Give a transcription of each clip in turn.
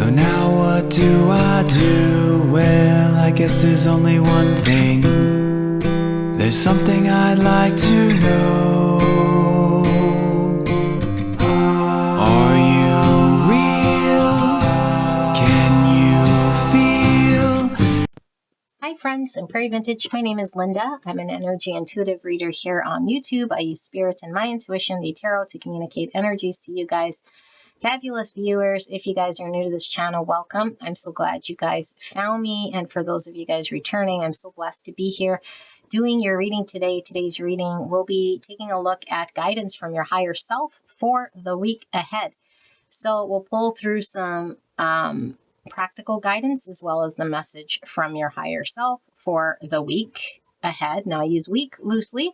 So now what do I do? Well, I guess there's only one thing. There's something I'd like to know. Are you real? Can you feel? Hi friends, I'm Prairie Vintage. My name is Linda. I'm an energy intuitive reader here on YouTube. I use spirit and my intuition, the tarot, to communicate energies to you guys. Fabulous viewers. If you guys are new to this channel, welcome. I'm so glad you guys found me. And for those of you guys returning, I'm so blessed to be here doing your reading today. Today's reading, we'll be taking a look at guidance from your higher self for the week ahead. So we'll pull through some practical guidance as well as the message from your higher self for the week ahead. Now I use week loosely.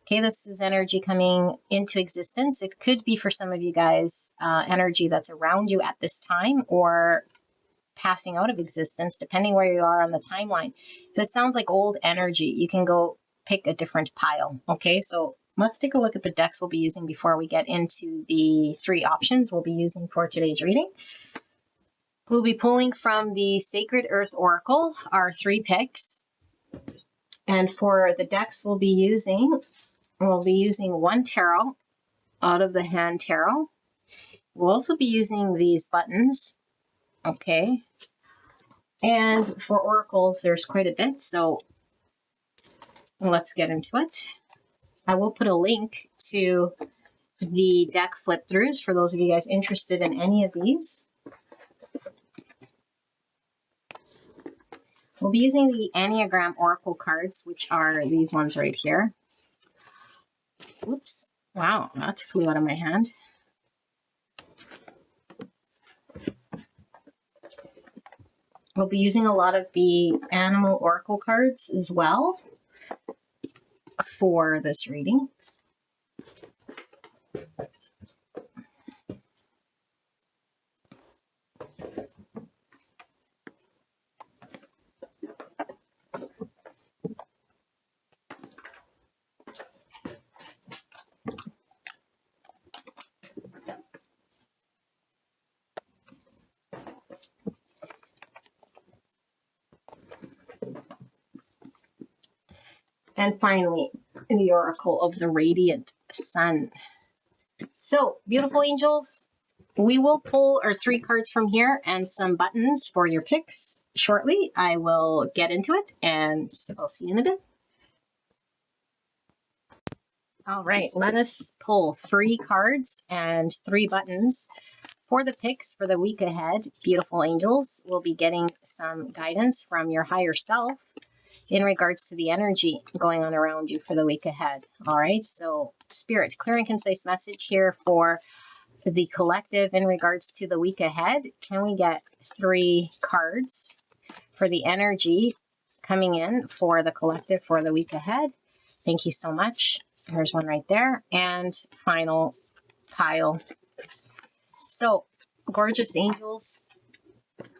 Okay, this is energy coming into existence. It could be for some of you guys energy that's around you at this time or passing out of existence, depending where you are on the timeline. If this sounds like old energy, you can go pick a different pile. Okay, so let's take a look at the decks we'll be using before we get into the three options we'll be using for today's reading. We'll be pulling from the Sacred Earth Oracle, our three picks. And for the decks we'll be using one tarot out of the hand tarot. We'll also be using these buttons. Okay. And for oracles, there's quite a bit, so let's get into it. I will put a link to the deck flip throughs for those of you guys interested in any of these. We'll be using the Enneagram Oracle cards, which are these ones right here. Oops. Wow, that flew out of my hand. We'll be using a lot of the Animal Oracle cards as well for this reading. And finally, the Oracle of the Radiant Sun. So, beautiful angels, we will pull our three cards from here and some buttons for your picks shortly. I will get into it and I'll see you in a bit. All right, let us pull three cards and three buttons for the picks for the week ahead. Beautiful angels, will be getting some guidance from your higher self in regards to the energy going on around you for the week ahead. All right, so Spirit, clear and concise message here for the collective in regards to the week ahead. Can we get three cards for the energy coming in for the collective for the week ahead? Thank you so much. There's one right there. And final pile. So, gorgeous angels,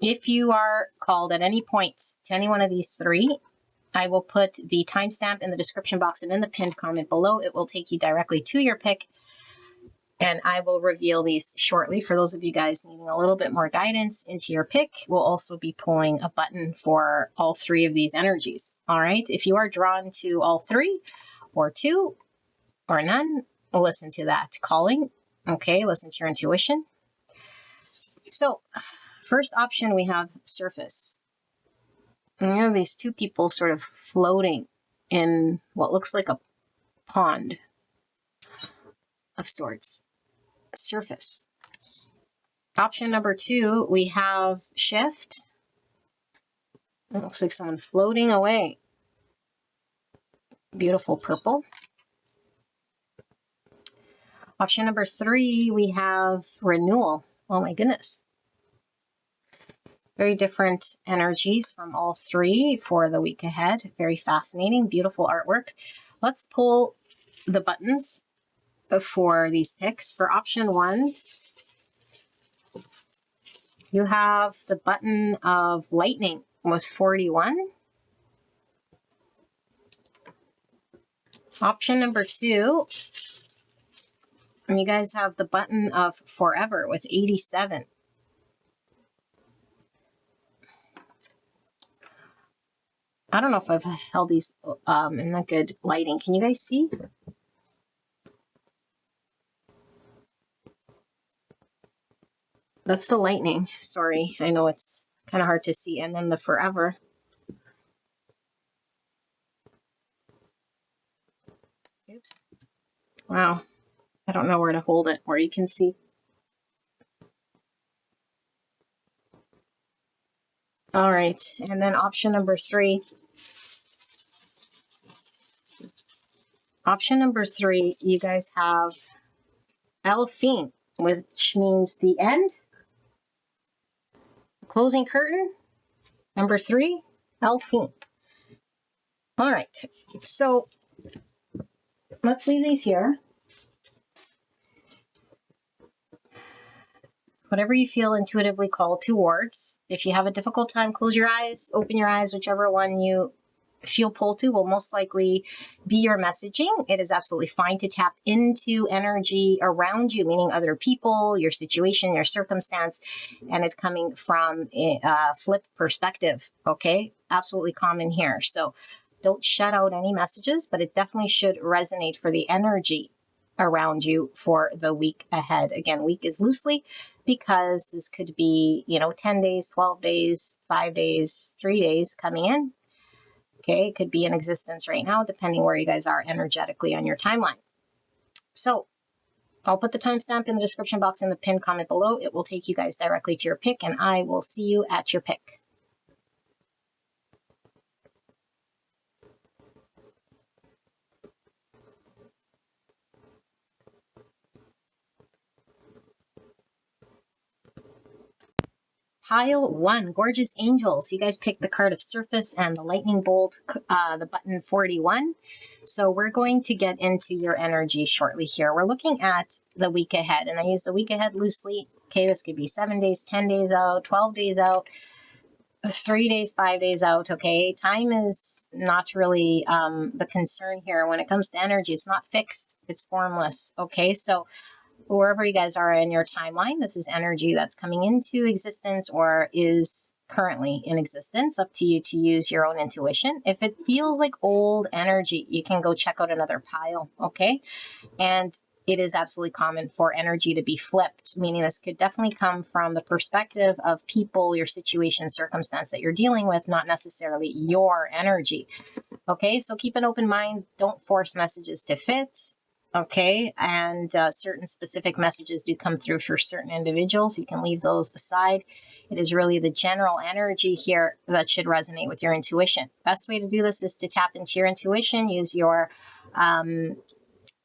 if you are called at any point to any one of these three, I will put the timestamp in the description box and in the pinned comment below. It will take you directly to your pick, and I will reveal these shortly. For those of you guys needing a little bit more guidance into your pick, we'll also be pulling a button for all three of these energies. All right, if you are drawn to all three or two or none, listen to that calling. Okay, listen to your intuition. So, first option, we have surface. You know, these two people sort of floating in what looks like a pond of sorts. Surface. Option number two, we have shift. It looks like someone floating away. Beautiful purple. Option number three, we have renewal. Oh my goodness. Very different energies from all three for the week ahead. Very fascinating, beautiful artwork. Let's pull the buttons for these picks. For option one, you have the button of lightning with 41. Option number two, and you guys have the button of forever with 87. I don't know if I've held these in a good lighting. Can you guys see? That's the lightning. Sorry, I know it's kind of hard to see. And then the forever. Oops. Wow. I don't know where to hold it where you can see. All right. And then option number 3. Option number 3, you guys have El Fin, which means the end. Closing curtain. Number 3, El Fin. All right. So let's leave these here. Whatever you feel intuitively called towards. If you have a difficult time, close your eyes, open your eyes, whichever one you feel pulled to will most likely be your messaging. It is absolutely fine to tap into energy around you, meaning other people, your situation, your circumstance, and it coming from a flip perspective. Okay, absolutely common here. So don't shut out any messages, but it definitely should resonate for the energy around you for the week ahead. Again, week is loosely because this could be, 10 days, 12 days, 5 days, 3 days coming in. Okay, it could be in existence right now, depending where you guys are energetically on your timeline. So I'll put the timestamp in the description box in the pinned comment below. It will take you guys directly to your pick, and I will see you at your pick. Pile 1, Gorgeous Angels. You guys picked the card of Surface and the Lightning Bolt, the button 41. So we're going to get into your energy shortly here. We're looking at the week ahead, and I use the week ahead loosely. Okay, this could be 7 days, 10 days out, 12 days out, 3 days, 5 days out. Okay, time is not really the concern here. When it comes to energy, it's not fixed, it's formless. Okay, so wherever you guys are in your timeline, this is energy that's coming into existence or is currently in existence. Up to you to use your own intuition. If it feels like old energy, you can go check out another pile, okay? And it is absolutely common for energy to be flipped, meaning this could definitely come from the perspective of people, your situation, circumstance that you're dealing with, not necessarily your energy. Okay, so keep an open mind. Don't force messages to fit. Okay, and certain specific messages do come through for certain individuals. You can leave those aside. It is really the general energy here that should resonate with your intuition. Best way to do this is to tap into your intuition. Use your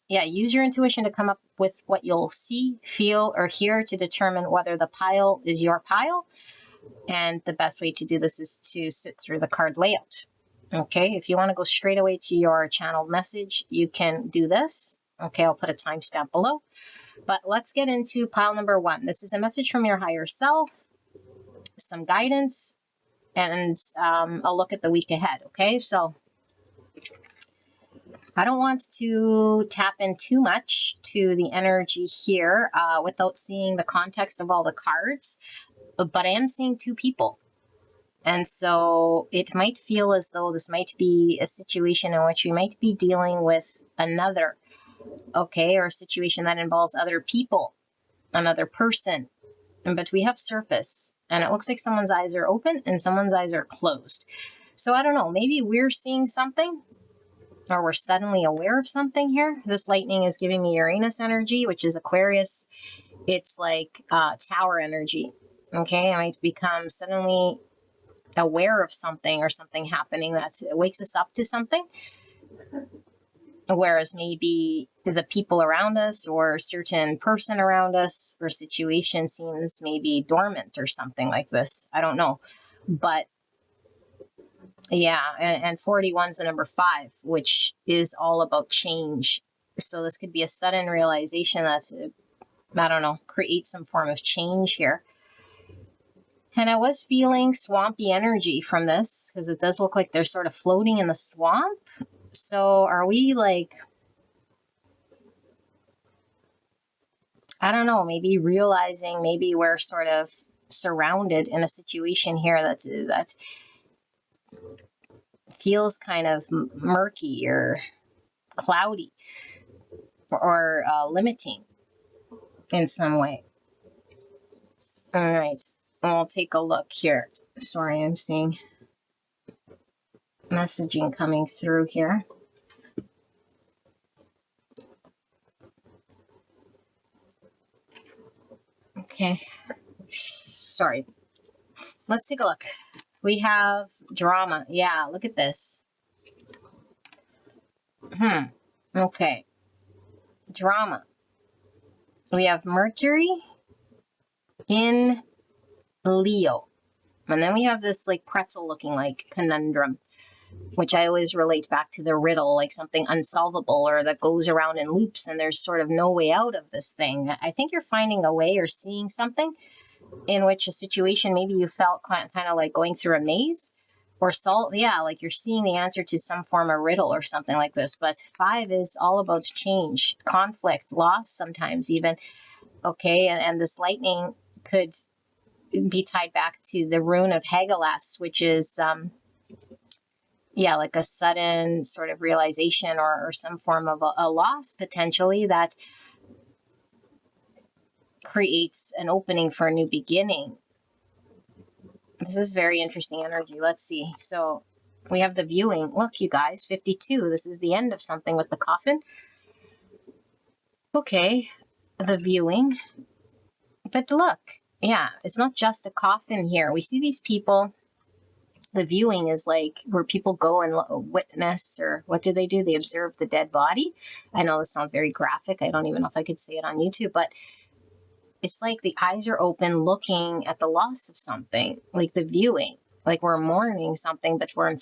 intuition to come up with what you'll see, feel, or hear to determine whether the pile is your pile. And the best way to do this is to sit through the card layout. Okay, if you want to go straight away to your channeled message, you can do this. Okay, I'll put a timestamp below. But let's get into pile number 1. This is a message from your higher self, some guidance, and a look at the week ahead. Okay, so I don't want to tap in too much to the energy here without seeing the context of all the cards, but I am seeing 2 people. And so it might feel as though this might be a situation in which we might be dealing with another, okay, or a situation that involves other people, another person. But we have surface, and it looks like someone's eyes are open and someone's eyes are closed. So I don't know, maybe we're seeing something, or we're suddenly aware of something here. This lightning is giving me Uranus energy, which is Aquarius. It's like tower energy, okay? I might become suddenly aware of something or something happening that wakes us up to something, whereas maybe the people around us or a certain person around us or situation seems maybe dormant or something like this. I don't know, but yeah, and 41 is the number 5, which is all about change. So this could be a sudden realization that's, I don't know, create some form of change here. And I was feeling swampy energy from this because it does look like they're sort of floating in the swamp. So are we like, I don't know, maybe realizing maybe we're sort of surrounded in a situation here that's feels kind of murky or cloudy or limiting in some way. All right, I'll take a look here. Sorry, I'm seeing messaging coming through here. Okay, sorry. Let's take a look. We have drama. Yeah, look at this. Okay. Drama. We have Mercury in Leo. And then we have this like pretzel looking like conundrum, which I always relate back to the riddle, like something unsolvable or that goes around in loops and there's sort of no way out of this thing. I think you're finding a way or seeing something in which a situation, maybe you felt kind of like going through a maze or solve. Yeah, like you're seeing the answer to some form of riddle or something like this. But 5 is all about change, conflict, loss sometimes even. Okay, and this lightning could be tied back to the rune of Hagalaz, which is like a sudden sort of realization or some form of a loss potentially that creates an opening for a new beginning. This is very interesting energy. Let's see. So we have the viewing. Look, you guys, 52. This is the end of something with the coffin. Okay, the viewing. But look, yeah, it's not just a coffin here. We see these people. The viewing is like where people go and witness, or what do? They observe the dead body. I know this sounds very graphic. I don't even know if I could say it on YouTube, but it's like the eyes are open looking at the loss of something, like the viewing, like we're mourning something, but we're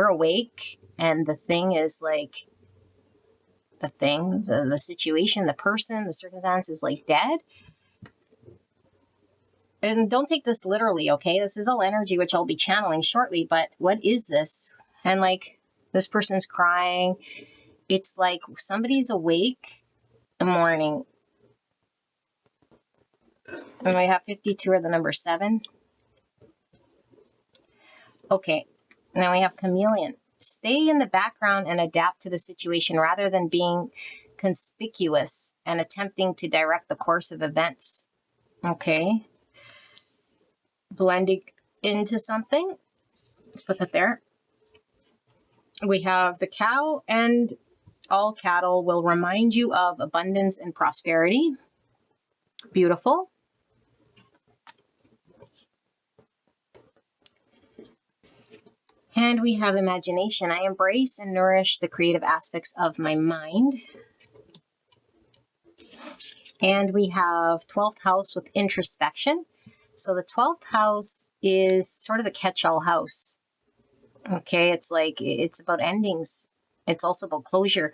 awake, and the thing is like the situation, the person, the circumstance is like dead. And don't take this literally, okay? This is all energy, which I'll be channeling shortly, but what is this? And like this person's crying. It's like somebody's awake in the morning. And we have 52 or the number 7. Okay, now we have chameleon. Stay in the background and adapt to the situation rather than being conspicuous and attempting to direct the course of events. Okay. Blending into something. Let's put that there. We have the cow, and all cattle will remind you of abundance and prosperity. Beautiful. And we have imagination. I embrace and nourish the creative aspects of my mind. And we have 12th house with introspection. So the 12th house is sort of the catch-all house. Okay, it's like, it's about endings. It's also about closure.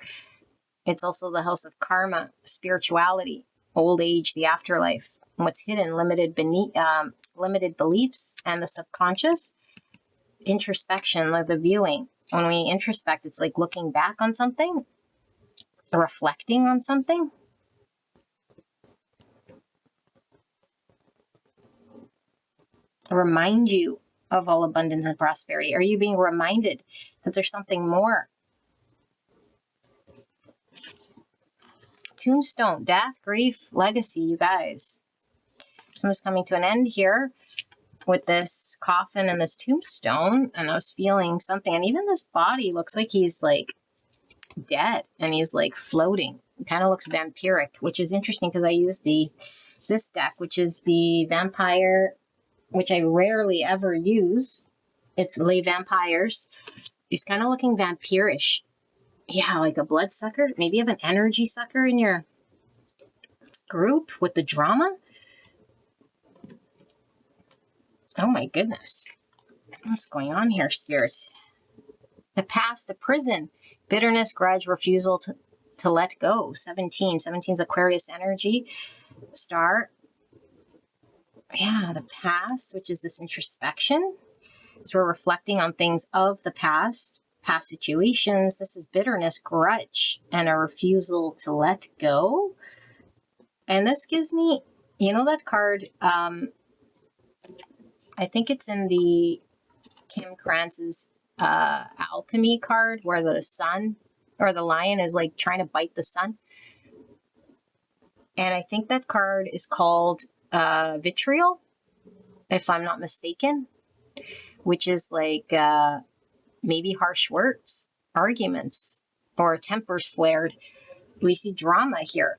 It's also the house of karma, spirituality, old age, the afterlife, what's hidden, limited beliefs, and the subconscious. Introspection, like the viewing. When we introspect, it's like looking back on something, reflecting on something. Remind you of all abundance and prosperity. Are you being reminded that there's something more? Tombstone, death, grief, legacy, you guys. Something's coming to an end here with this coffin and this tombstone, and I was feeling something, and even this body looks like he's like dead and he's like floating. It kind of looks vampiric, which is interesting because I use this deck, which is the vampire, which I rarely ever use. It's Les Vampires. He's kind of looking vampirish. Yeah, like a bloodsucker. Maybe you have an energy sucker in your group with the drama. Oh my goodness. What's going on here, Spirit? The past, the prison, bitterness, grudge, refusal to let go. 17. 17 is Aquarius energy. Star. Yeah, the past, which is this introspection. So we're reflecting on things of the past situations. This is bitterness, grudge, and a refusal to let go. And this gives me, you know that card, I think it's in the Kim Krantz's alchemy card where the sun or the lion is like trying to bite the sun. And I think that card is called vitriol, if I'm not mistaken, which is like maybe harsh words, arguments, or tempers flared. We see drama here.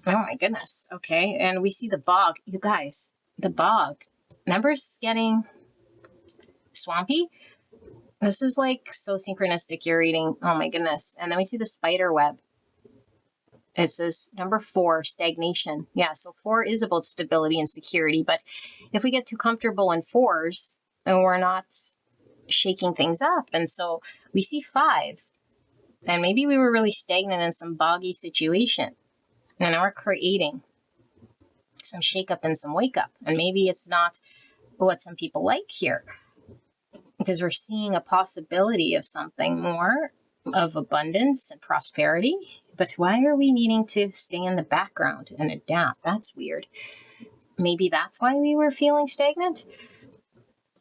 Oh my goodness. Okay. And we see the bog. You guys, the bog. Remember it's getting swampy? This is like so synchronistic, you're reading. Oh my goodness. And then we see the spider web. It says number 4, stagnation. Yeah, so 4 is about stability and security. But if we get too comfortable in 4s, then we're not shaking things up. And so we see 5. And maybe we were really stagnant in some boggy situation. And now we're creating some shake up and some wake up. And maybe it's not what some people like here, because we're seeing a possibility of something more of abundance and prosperity. But why are we needing to stay in the background and adapt? That's weird. Maybe that's why we were feeling stagnant.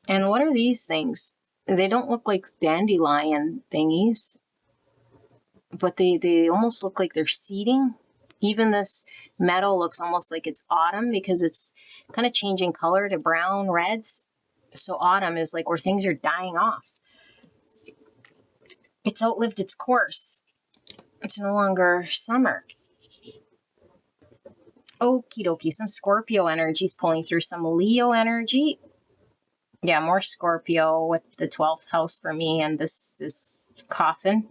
And what are these things? They don't look like dandelion thingies, but they almost look like they're seeding. Even this metal looks almost like it's autumn because it's kind of changing color to brown, reds. So autumn is like where things are dying off. It's outlived its course. It's no longer summer. Okie dokie, some Scorpio energy is pulling through, some Leo energy. Yeah, more Scorpio with the 12th house for me and this coffin.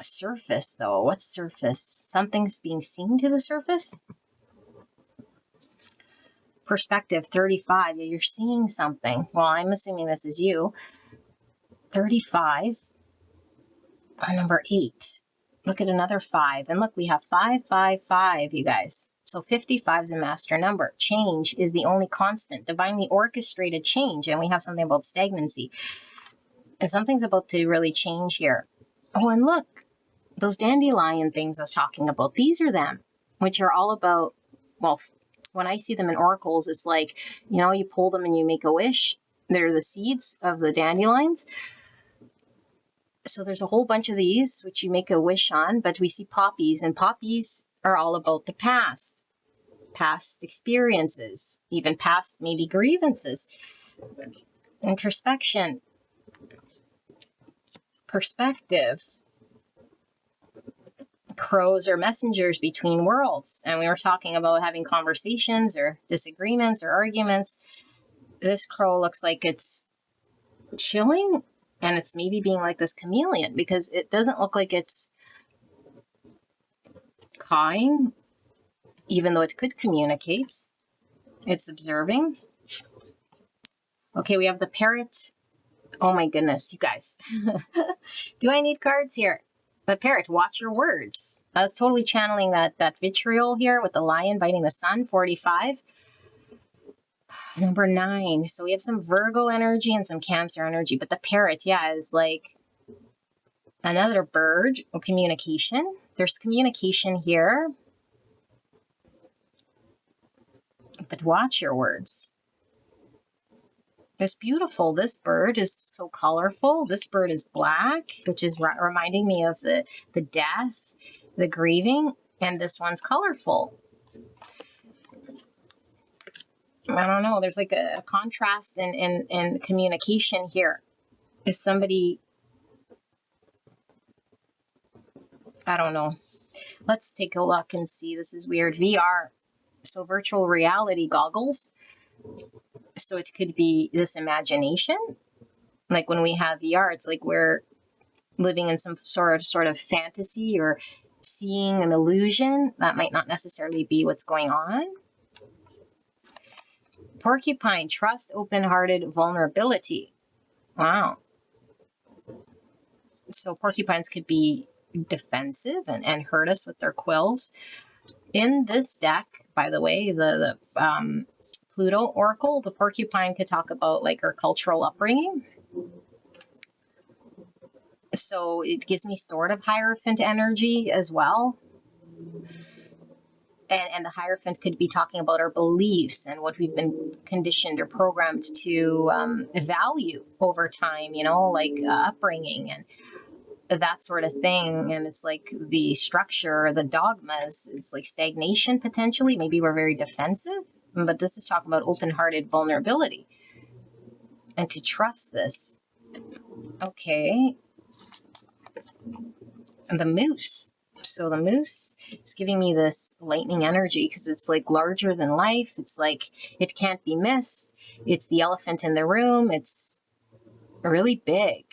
Surface, though. What's surface? Something's being seen to the surface? Perspective, 35. Yeah, you're seeing something. Well, I'm assuming this is you. 35. Number 8. Look at another 5. And look, we have 5, 5, 5, you guys. So 55 is a master number. Change is the only constant. Divinely orchestrated change. And we have something about stagnancy. And something's about to really change here. Oh, and look. Those dandelion things I was talking about, these are them, which are all about, well, when I see them in oracles, it's like, you pull them and you make a wish. They're the seeds of the dandelions. So there's a whole bunch of these, which you make a wish on, but we see poppies, and poppies are all about the past experiences, even past maybe grievances, introspection, perspective. Crows are messengers between worlds. And we were talking about having conversations or disagreements or arguments. This crow looks like it's chilling, and it's maybe being like this chameleon because it doesn't look like it's cawing, even though it could communicate. It's observing. Okay, we have the parrot. Oh my goodness, you guys. Do I need cards here? The parrot, watch your words. I was totally channeling that vitriol here with the lion biting the sun, 45. Number 9. So we have some Virgo energy and some Cancer energy. But the parrot, yeah, is like another bird. Communication. There's communication here. But watch your words. It's beautiful. This bird is so colorful. This bird is black, which is reminding me of the death, the grieving, and this one's colorful. I don't know. There's like a contrast in communication here. Is somebody, I don't know. Let's take a look and see. This is weird. VR. So virtual reality goggles. So it could be this imagination. Like when we have VR, it's like we're living in some sort of fantasy or seeing an illusion. That might not necessarily be what's going on. Porcupine, trust, open-hearted, vulnerability. Wow. So porcupines could be defensive and hurt us with their quills. In this deck, by the way, the Pluto Oracle, the porcupine could talk about like our cultural upbringing. So it gives me sort of Hierophant energy as well. and the Hierophant could be talking about our beliefs and what we've been conditioned or programmed to value over time, like upbringing and that sort of thing. And it's like the structure or the dogmas, it's like stagnation potentially. Maybe we're very defensive, but this is talking about open-hearted vulnerability and to trust this. Okay. The moose. So the moose is giving me this lightning energy because it's like larger than life. It's like it can't be missed. It's the elephant in the room. It's really big.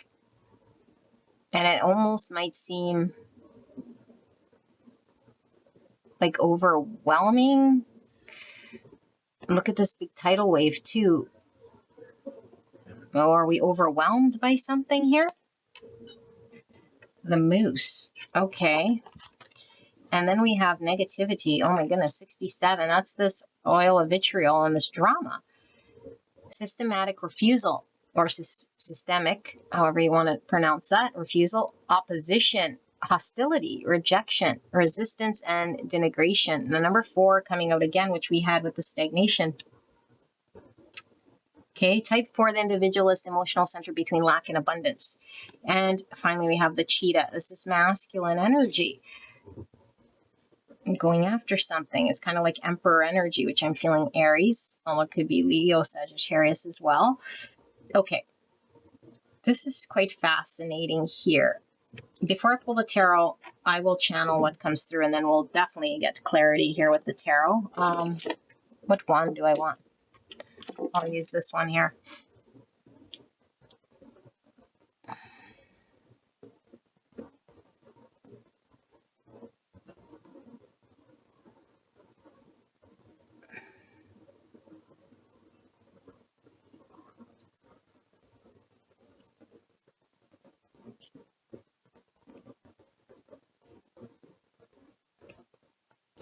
And it almost might seem like overwhelming. Look at this big tidal wave too. Oh, are we overwhelmed by something here? The moose. Okay. And then we have negativity. Oh my goodness, 67. That's this oil of vitriol and this drama. Systematic refusal or systemic, however you want to pronounce that, refusal, opposition, hostility, rejection, resistance, and denigration. The number 4 coming out again, which we had with the stagnation. Okay, type 4, the individualist, emotional center between lack and abundance. And finally, we have the cheetah. This is masculine energy. Going after something. It's kind of like emperor energy, which I'm feeling Aries. Although it could be Leo, Sagittarius as well. Okay. This is quite fascinating here. Before I pull the tarot, I will channel what comes through, and then we'll definitely get clarity here with the tarot. What wand do I want? I'll use this one here.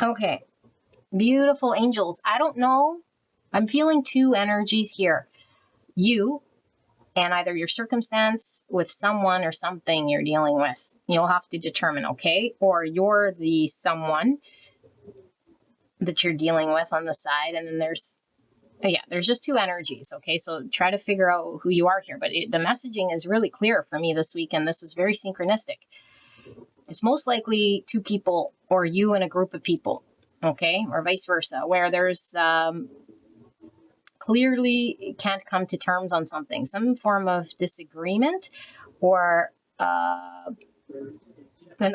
Okay. Beautiful angels. I don't know. I'm feeling 2 energies here. You and either your circumstance with someone or something you're dealing with. You'll have to determine, okay? Or you're the someone that you're dealing with on the side. And then there's just 2 energies, okay? So try to figure out who you are here. But the messaging is really clear for me this week, and this was very synchronistic. It's most likely 2 people or you and a group of people, okay? Or vice versa, where there's clearly can't come to terms on something, some form of disagreement or an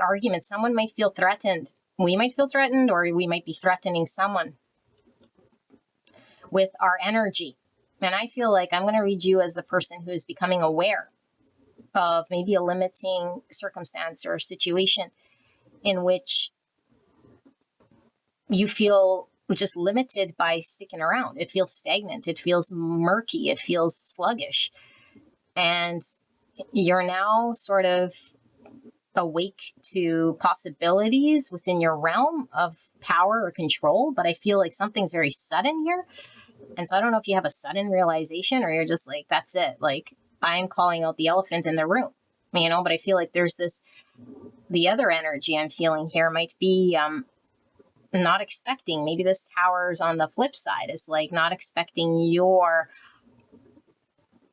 argument. Someone might feel threatened. We might feel threatened, or we might be threatening someone with our energy. And I feel like I'm going to read you as the person who is becoming aware of maybe a limiting circumstance or situation in which you feel just limited by sticking around. It feels stagnant. It feels murky. It feels sluggish. And you're now sort of awake to possibilities within your realm of power or control. But I feel like something's very sudden here. And so I don't know if you have a sudden realization or you're just like, that's it. Like, I'm calling out the elephant in the room, but I feel like there's the other energy I'm feeling here might be, not expecting. Maybe this tower's on the flip side. It's like not expecting your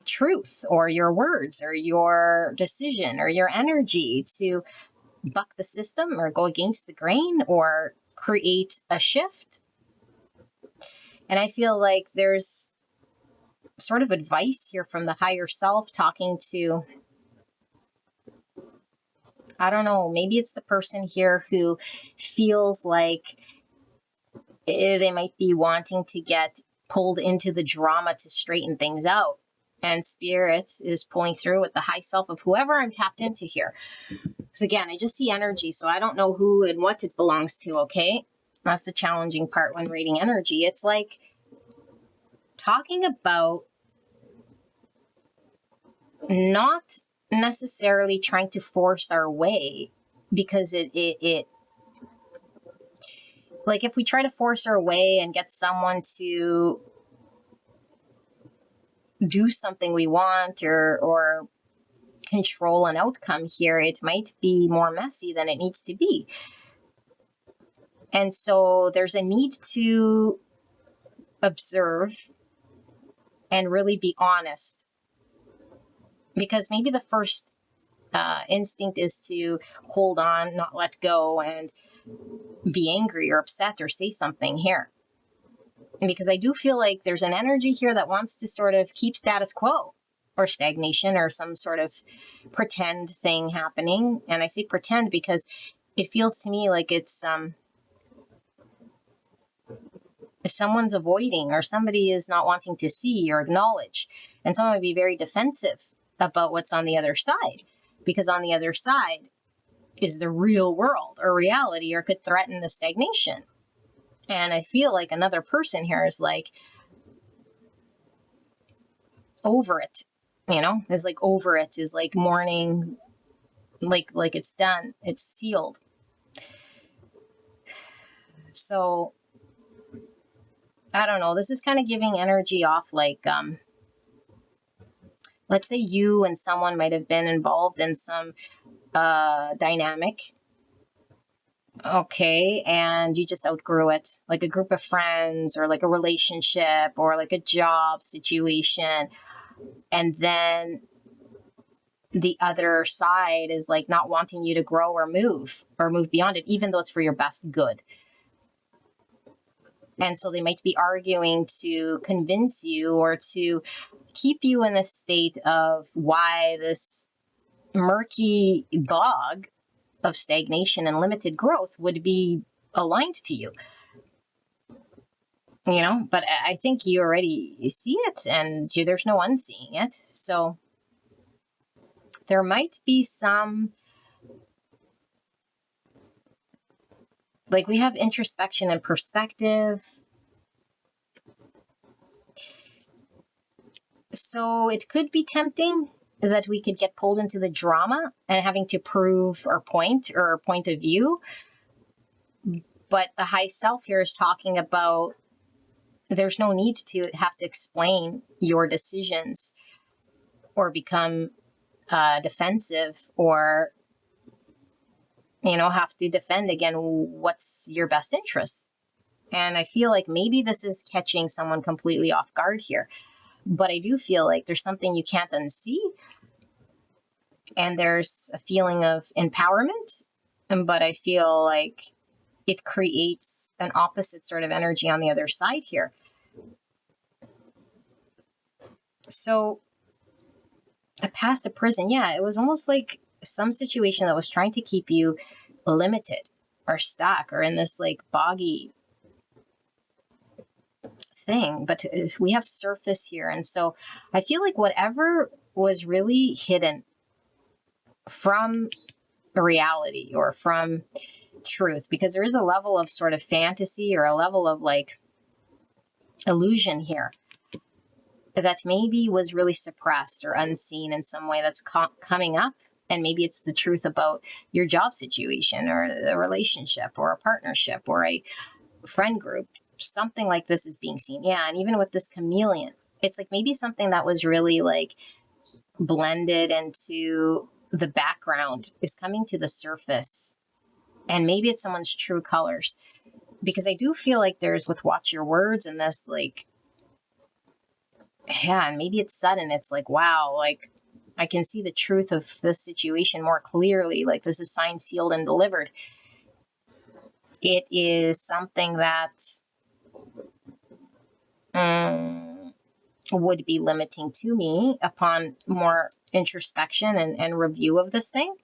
truth or your words or your decision or your energy to buck the system or go against the grain or create a shift. And I feel like there's sort of advice here from the higher self talking to, I don't know, maybe it's the person here who feels like they might be wanting to get pulled into the drama to straighten things out. And Spirit is pulling through with the high self of whoever I'm tapped into here. So again, I just see energy, so I don't know who and what it belongs to, okay? That's the challenging part when reading energy. It's like talking about not necessarily trying to force our way, because it like if we try to force our way and get someone to do something we want or control an outcome here, it might be more messy than it needs to be. And so there's a need to observe and really be honest, because maybe the first instinct is to hold on, not let go, and be angry or upset or say something here. Because I do feel like there's an energy here that wants to sort of keep status quo or stagnation or some sort of pretend thing happening. And I say pretend because it feels to me like it's someone's avoiding, or somebody is not wanting to see or acknowledge. And someone would be very defensive about what's on the other side, because on the other side is the real world or reality, or could threaten the stagnation. And I feel like another person here is like over it, is like over it, is like mourning, like it's done, it's sealed. So I don't know, this is kind of giving energy off like, let's say you and someone might have been involved in some dynamic, okay, and you just outgrew it, like a group of friends or like a relationship or like a job situation. And then the other side is like not wanting you to grow or move beyond it, even though it's for your best good. And so they might be arguing to convince you or to keep you in a state of why this murky bog of stagnation and limited growth would be aligned to you. But I think you already see it, and there's no unseeing it. So there might be some, like, we have introspection and perspective. So it could be tempting that we could get pulled into the drama and having to prove our point or point of view. But the high self here is talking about there's no need to have to explain your decisions or become defensive or, have to defend again what's your best interest. And I feel like maybe this is catching someone completely off guard here. But I do feel like there's something you can't unsee. And there's a feeling of empowerment. But I feel like it creates an opposite sort of energy on the other side here. So the past of prison, yeah, it was almost like some situation that was trying to keep you limited or stuck or in this like boggy thing. But we have surface here. And so I feel like whatever was really hidden from reality or from truth, because there is a level of sort of fantasy or a level of like illusion here that maybe was really suppressed or unseen in some way that's coming up. And maybe it's the truth about your job situation or a relationship or a partnership or a friend group. Something like this is being seen. Yeah. And even with this chameleon, it's like maybe something that was really like blended into the background is coming to the surface. And maybe it's someone's true colors. Because I do feel like there's, with watch your words and this, like, yeah, and maybe it's sudden. It's like, wow, like I can see the truth of this situation more clearly. Like this is signed, sealed, and delivered. It is something that would be limiting to me upon more introspection and review of this thing.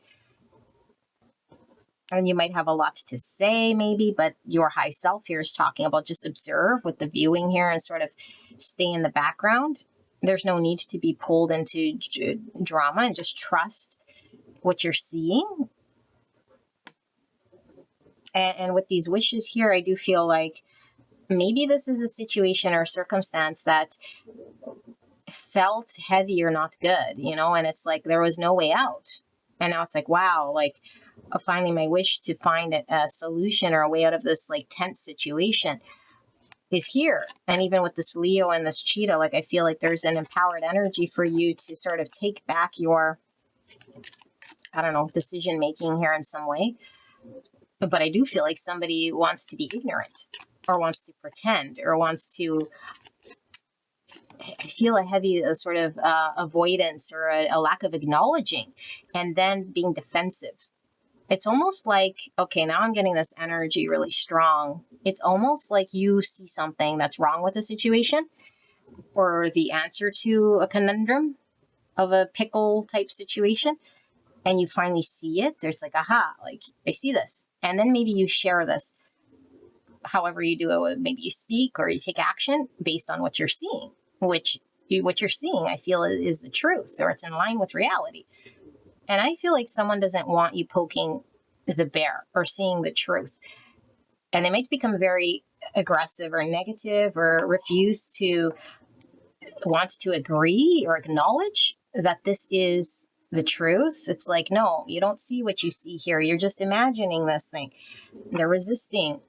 And you might have a lot to say maybe, but your high self here is talking about just observe with the viewing here and sort of stay in the background. There's no need to be pulled into drama, and just trust what you're seeing. And with these wishes here, I do feel like maybe this is a situation or circumstance that felt heavy or not good, and it's like there was no way out. And now it's like, wow, like finally my wish to find a solution or a way out of this like tense situation is here. And even with this Leo and this cheetah, like I feel like there's an empowered energy for you to sort of take back your, I don't know, decision making here in some way. But I do feel like somebody wants to be ignorant or wants to pretend or wants to, I feel a heavy sort of avoidance or a lack of acknowledging and then being defensive. It's almost like, okay, now I'm getting this energy really strong. It's almost like you see something that's wrong with the situation or the answer to a conundrum of a pickle type situation. And you finally see it. There's like, aha, like I see this. And then maybe you share this. However you do it, maybe you speak or you take action based on what you're seeing, what you're seeing, I feel is the truth or it's in line with reality. And I feel like someone doesn't want you poking the bear or seeing the truth. And they might become very aggressive or negative or refuse to want to agree or acknowledge that this is the truth. It's like, no, you don't see what you see here. You're just imagining this thing. They're resisting.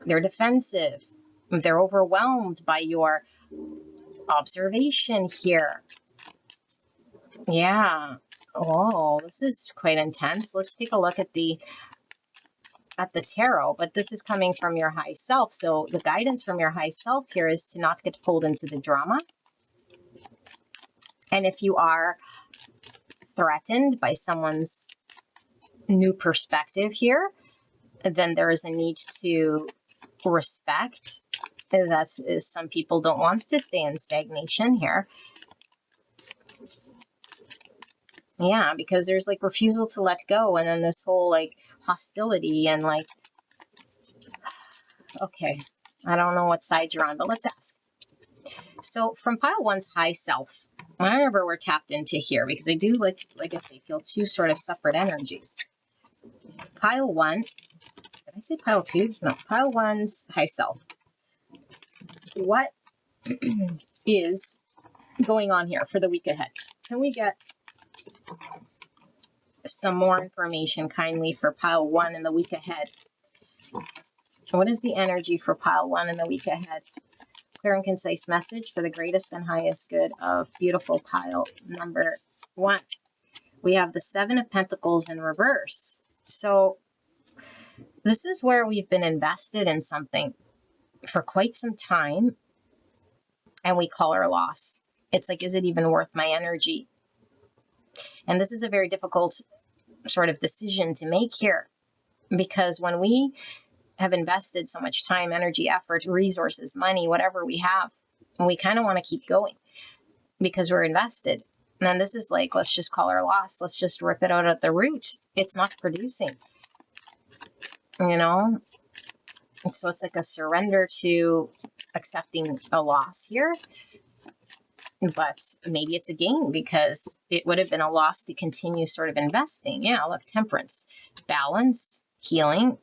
They're defensive. They're overwhelmed by your observation here. Yeah. Oh, this is quite intense. Let's take a look at the tarot, but this is coming from your high self. So the guidance from your high self here is to not get pulled into the drama. And if you are threatened by someone's new perspective here, then there is a need to respect. That is, some people don't want to stay in stagnation here. Yeah, because there's like refusal to let go, and then this whole like hostility and like, okay, I don't know what side you're on, but let's ask. So from pile one's high self, whenever we're tapped into here, because I do like I say, feel two sort of separate energies. Pile one, did I say pile two? No, pile one's high self. What is going on here for the week ahead? Can we get some more information kindly for pile one in the week ahead? What is the energy for pile one in the week ahead? Clear and concise message for the greatest and highest good of beautiful pile number one. We have the Seven of Pentacles in reverse. So this is where we've been invested in something for quite some time and we call our loss. It's like, is it even worth my energy? And this is a very difficult sort of decision to make here, because when we have invested so much time, energy, effort, resources, money, whatever we have, and we kind of want to keep going because we're invested. And then this is like, let's just call our loss. Let's just rip it out at the root. It's not producing, you know? So it's like a surrender to accepting a loss here. But maybe it's a gain because it would have been a loss to continue sort of investing. Yeah, look, temperance, balance, healing,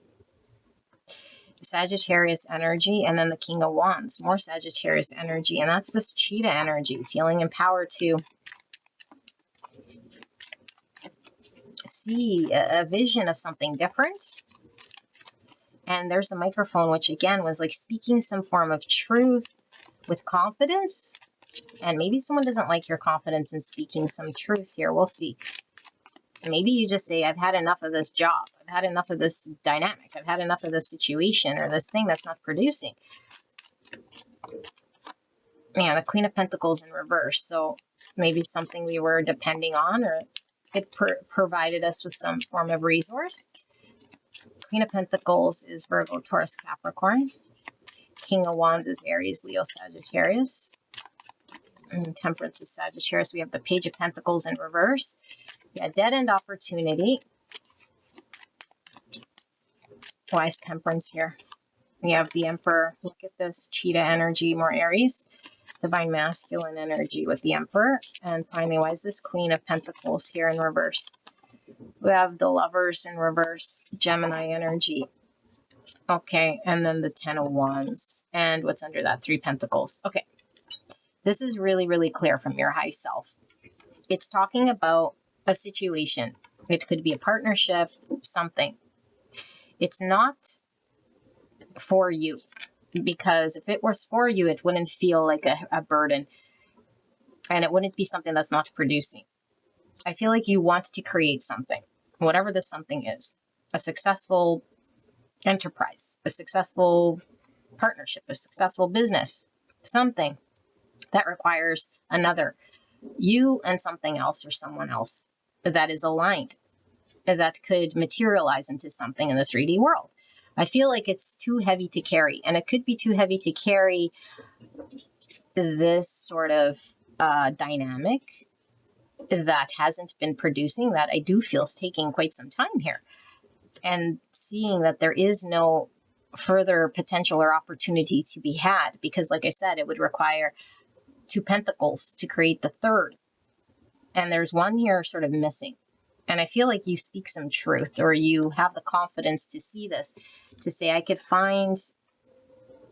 Sagittarius energy, and then the King of Wands, more Sagittarius energy. And that's this cheetah energy, feeling empowered to see a vision of something different. And there's the microphone, which again was like speaking some form of truth with confidence. And maybe someone doesn't like your confidence in speaking some truth here. We'll see. Maybe you just say, I've had enough of this job. I've had enough of this dynamic. I've had enough of this situation or this thing that's not producing. Yeah, the Queen of Pentacles in reverse. So maybe something we were depending on, or it provided us with some form of resource. Queen of Pentacles is Virgo, Taurus, Capricorn. King of Wands is Aries, Leo, Sagittarius. And Temperance is Sagittarius. We have the Page of Pentacles in reverse. Yeah, dead-end opportunity. Why is Temperance here? We have the Emperor. Look at this cheetah energy, more Aries. Divine Masculine energy with the Emperor. And finally, why is this Queen of Pentacles here in reverse? We have the Lovers in reverse, Gemini energy. Okay, and then the Ten of Wands. And what's under that? Three Pentacles. Okay. This is really, really clear from your high self. It's talking about a situation. It could be a partnership, something. It's not for you, because if it was for you, it wouldn't feel like a burden, and it wouldn't be something that's not producing. I feel like you want to create something, whatever this something is, a successful enterprise, a successful partnership, a successful business, something that requires another, you and something else or someone else that is aligned, that could materialize into something in the 3D world. I feel like it's too heavy to carry, and it could be too heavy to carry this sort of dynamic that hasn't been producing, that I do feel is taking quite some time here. And seeing that there is no further potential or opportunity to be had, because like I said, it would require 2 pentacles to create the third. And there's one here sort of missing. And I feel like you speak some truth, or you have the confidence to see this, to say, I could find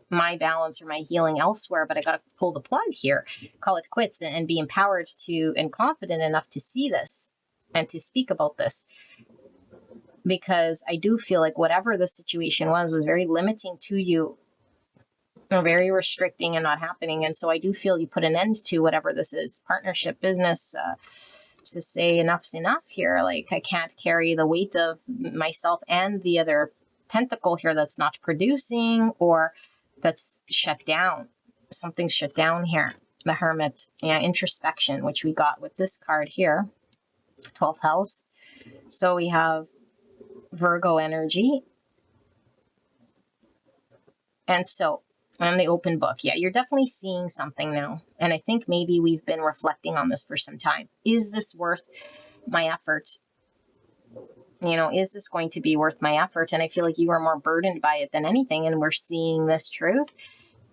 my balance or my healing elsewhere, but I got to pull the plug here, call it quits, and be empowered to and confident enough to see this and to speak about this. Because I do feel like whatever the situation was very limiting to you, or very restricting and not happening. And so I do feel you put an end to whatever this is, partnership, business, to say enough's enough here. Like, I can't carry the weight of myself and the other pentacle here that's not producing, or that's shut down. Something's shut down here. The Hermit, introspection, which we got with this card here, 12th house. So we have Virgo energy. And so on the open book, you're definitely seeing something now. And I think maybe we've been reflecting on this for some time. Is this worth my effort? Is this going to be worth my effort? And I feel like you are more burdened by it than anything. And we're seeing this truth,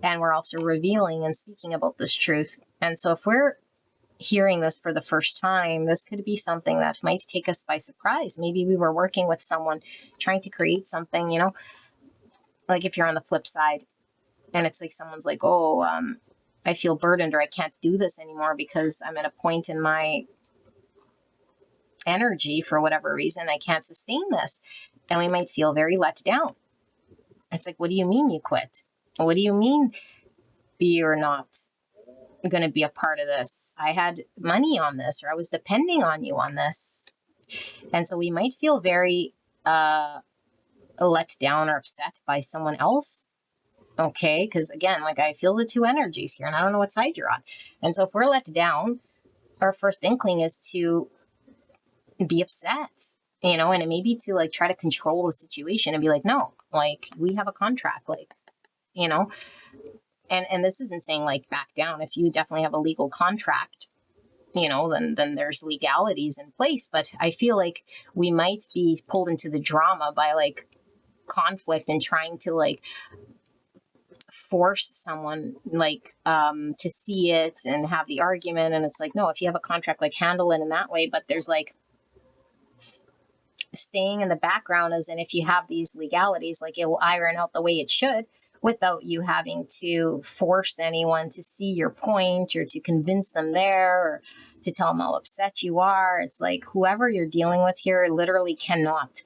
and we're also revealing and speaking about this truth. And so if we're hearing this for the first time, this could be something that might take us by surprise. Maybe we were working with someone trying to create something, like if you're on the flip side, and it's like someone's like, I feel burdened, or I can't do this anymore because I'm at a point in my energy, for whatever reason, I can't sustain this. And we might feel very let down. It's like, what do you mean you quit? What do you mean you're not going to be a part of this? I had money on this, or I was depending on you on this. And so we might feel very let down or upset by someone else. Okay, because again, like, I feel the 2 energies here, and I don't know what side you're on. And so if we're let down, our first inkling is to be upset, and it may be to like try to control the situation and be like, no, like, we have a contract, like, and this isn't saying like back down. If you definitely have a legal contract, then there's legalities in place. But I feel like we might be pulled into the drama by like conflict and trying to like force someone like to see it and have the argument. And it's like, no, if you have a contract, like, handle it in that way. But there's like staying in the background, as in, if you have these legalities, like, it will iron out the way it should, without you having to force anyone to see your point, or to convince them there, or to tell them how upset you are. It's like, whoever you're dealing with here literally cannot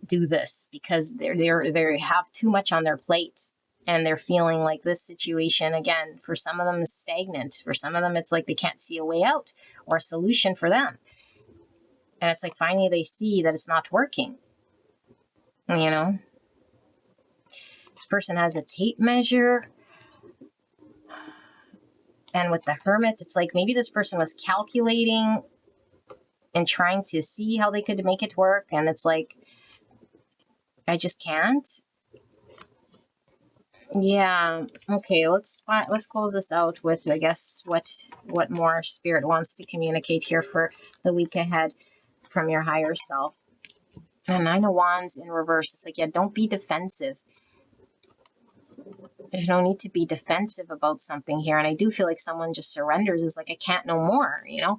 do this, because they have too much on their plate, and they're feeling like this situation, again, for some of them is stagnant. For some of them, it's like they can't see a way out or a solution for them. And it's like, finally they see that it's not working. This person has a tape measure. And with the Hermit, it's like maybe this person was calculating and trying to see how they could make it work. And it's like, I just can't. Yeah. Okay. Let's close this out with, I guess, what more Spirit wants to communicate here for the week ahead from your higher self. And 9 of Wands in reverse. It's like, don't be defensive. There's no need to be defensive about something here. And I do feel like someone just surrenders, is like, I can't no more, 9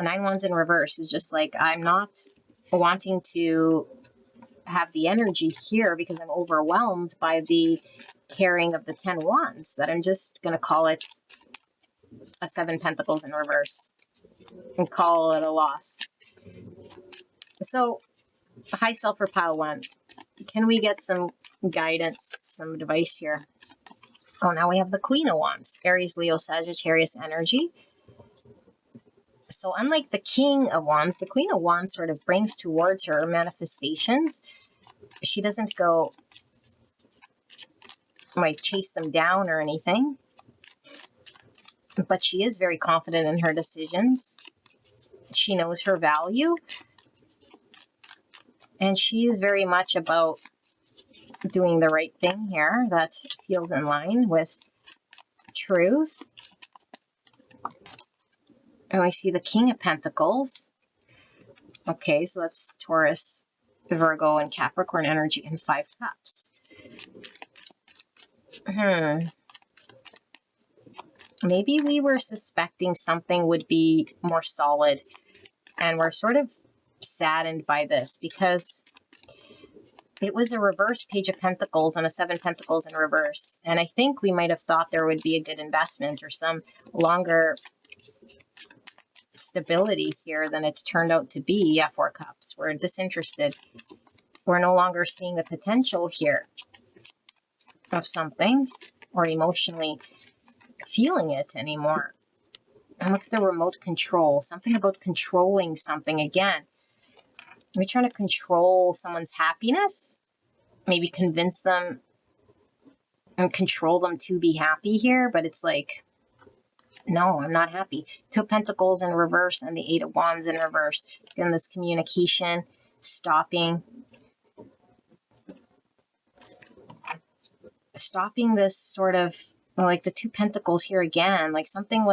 Wands in reverse is just like, I'm not wanting to have the energy here because I'm overwhelmed by the carrying of the 10 Wands, that I'm just going to call it a 7 Pentacles in reverse and call it a loss. So, high self for pile 1. Can we get some guidance, some advice here? Oh, now we have the Queen of Wands, Aries, Leo, Sagittarius energy. So unlike the King of Wands, the Queen of Wands sort of brings towards her manifestations. She doesn't go, like, chase them down or anything. But she is very confident in her decisions. She knows her value. And she is very much about doing the right thing here. That feels in line with truth. And I see the King of Pentacles. Okay, so that's Taurus, Virgo, and Capricorn energy in 5 cups. Maybe we were suspecting something would be more solid. And we're sort of saddened by this because it was a reverse Page of Pentacles and a 7 Pentacles in reverse. And I think we might have thought there would be a good investment or some longer stability here than it's turned out to be. Yeah, 4 cups. We're disinterested. We're no longer seeing the potential here of something or emotionally feeling it anymore. And look at the remote control. Something about controlling something again. Are we trying to control someone's happiness? Maybe convince them and control them to be happy here, but it's like, no, I'm not happy. 2 Pentacles in reverse and the 8 of Wands in reverse. Again, this communication, stopping this sort of, like the 2 Pentacles here again, like something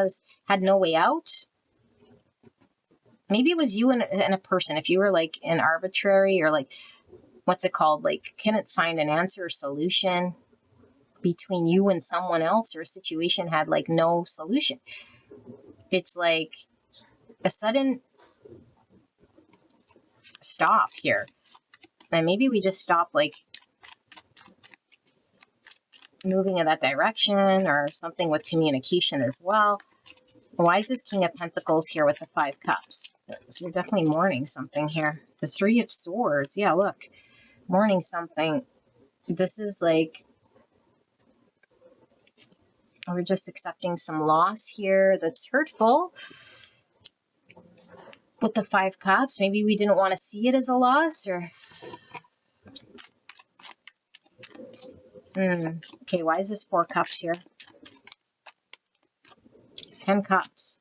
had no way out. Maybe it was you and a person. If you were like an arbitrary or like, what's it called? Like, couldn't find an answer or solution between you and someone else, or a situation had like no solution. It's like a sudden stop here. And maybe we just stopped like moving in that direction, or something with communication as well. Why is this King of Pentacles here with the 5 cups? So we're definitely mourning something here. The 3 of Swords. Yeah, look. Mourning something. This is like, we're just accepting some loss here that's hurtful. With the 5 cups, maybe we didn't want to see it as a loss, or... Okay, why is this 4 cups here? 10 cups.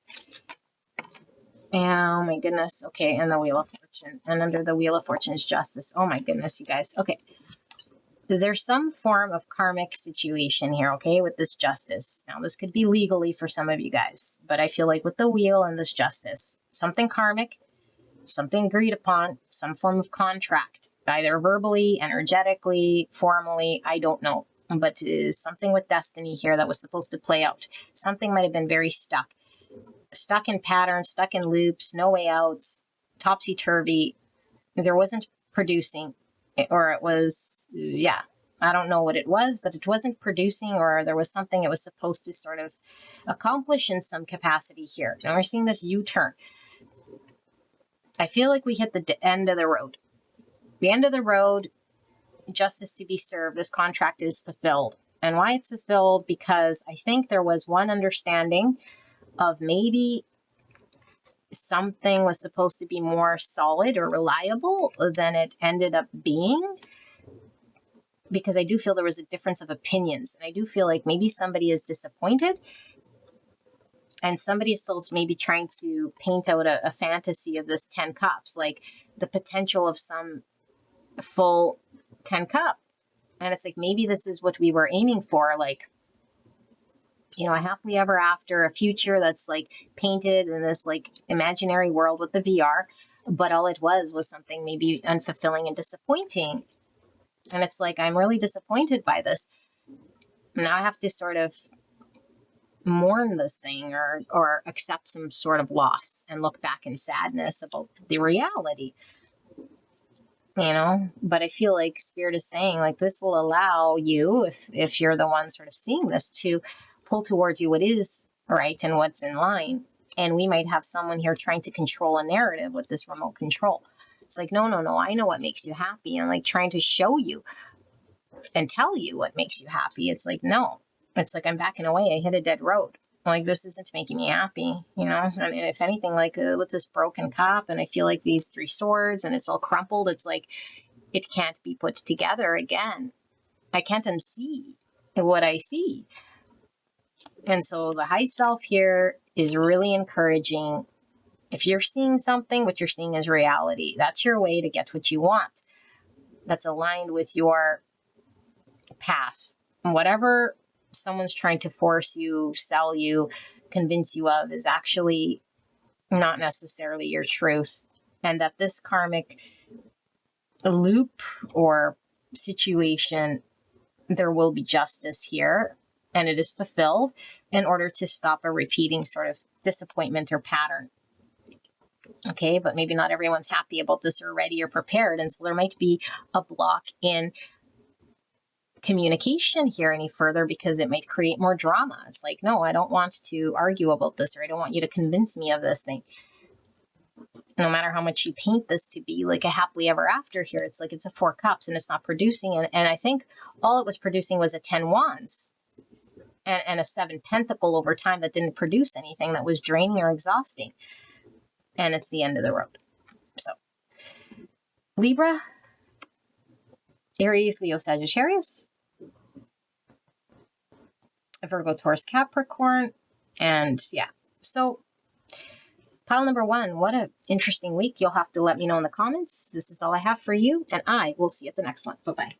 Oh my goodness. Okay, and the Wheel of Fortune. And under the Wheel of Fortune is Justice. Oh my goodness, you guys. Okay. There's some form of karmic situation here, okay, with this Justice. Now, this could be legally for some of you guys, but I feel like with the Wheel and this Justice, something karmic, something agreed upon, some form of contract, either verbally, energetically, formally, I don't know. But something with destiny here that was supposed to play out. Something might have been very stuck. Stuck in patterns, stuck in loops, no way out, topsy-turvy. There wasn't producing, or it was, yeah, I don't know what it was, but it wasn't producing, or there was something it was supposed to sort of accomplish in some capacity here. And we're seeing this U-turn. I feel like we hit the end of the road. The end of the road, justice to be served, this contract is fulfilled. And why it's fulfilled? Because I think there was one understanding of maybe something was supposed to be more solid or reliable than it ended up being. Because I do feel there was a difference of opinions. And I do feel like maybe somebody is disappointed. And somebody is still maybe trying to paint out a fantasy of this 10 cups. Like the potential of some full 10 cup. And it's like, maybe this is what we were aiming for. Like, you know, a happily ever after, a future that's like painted in this like imaginary world with the VR, but all it was something maybe unfulfilling and disappointing. And it's like, I'm really disappointed by this. Now I have to sort of mourn this thing, or accept some sort of loss and look back in sadness about the reality. You know, but I feel like Spirit is saying like this will allow you, if you're the one sort of seeing this, to pull towards you what is right and what's in line. And we might have someone here trying to control a narrative with this remote control. It's like, no, I know what makes you happy, and like trying to show you and tell you what makes you happy. It's like, no, it's like I'm backing away. I hit a dead road. Like, this isn't making me happy, you know? I mean, if anything, like with this broken cup, and I feel like these 3 swords and it's all crumpled, it's like it can't be put together again. I can't unsee what I see. And so the high self here is really encouraging. If you're seeing something, what you're seeing is reality. That's your way to get what you want. That's aligned with your path. Whatever someone's trying to force you, sell you, convince you of is actually not necessarily your truth. And that this karmic loop or situation, there will be justice here, and it is fulfilled in order to stop a repeating sort of disappointment or pattern. Okay, but maybe not everyone's happy about this or ready or prepared. And so there might be a block in communication here any further because it might create more drama. It's like, no, I don't want to argue about this, or I don't want you to convince me of this thing. No matter how much you paint this to be like a happily ever after here, it's like it's a 4 cups and it's not producing. And I think all it was producing was a 10 wands and a 7 pentacle over time that didn't produce anything, that was draining or exhausting. And it's the end of the road. So Libra, Aries, Leo, Sagittarius, Virgo, Taurus, Capricorn, and yeah. So pile number 1, what an interesting week. You'll have to let me know in the comments. This is all I have for you, and I will see you at the next one. Bye-bye.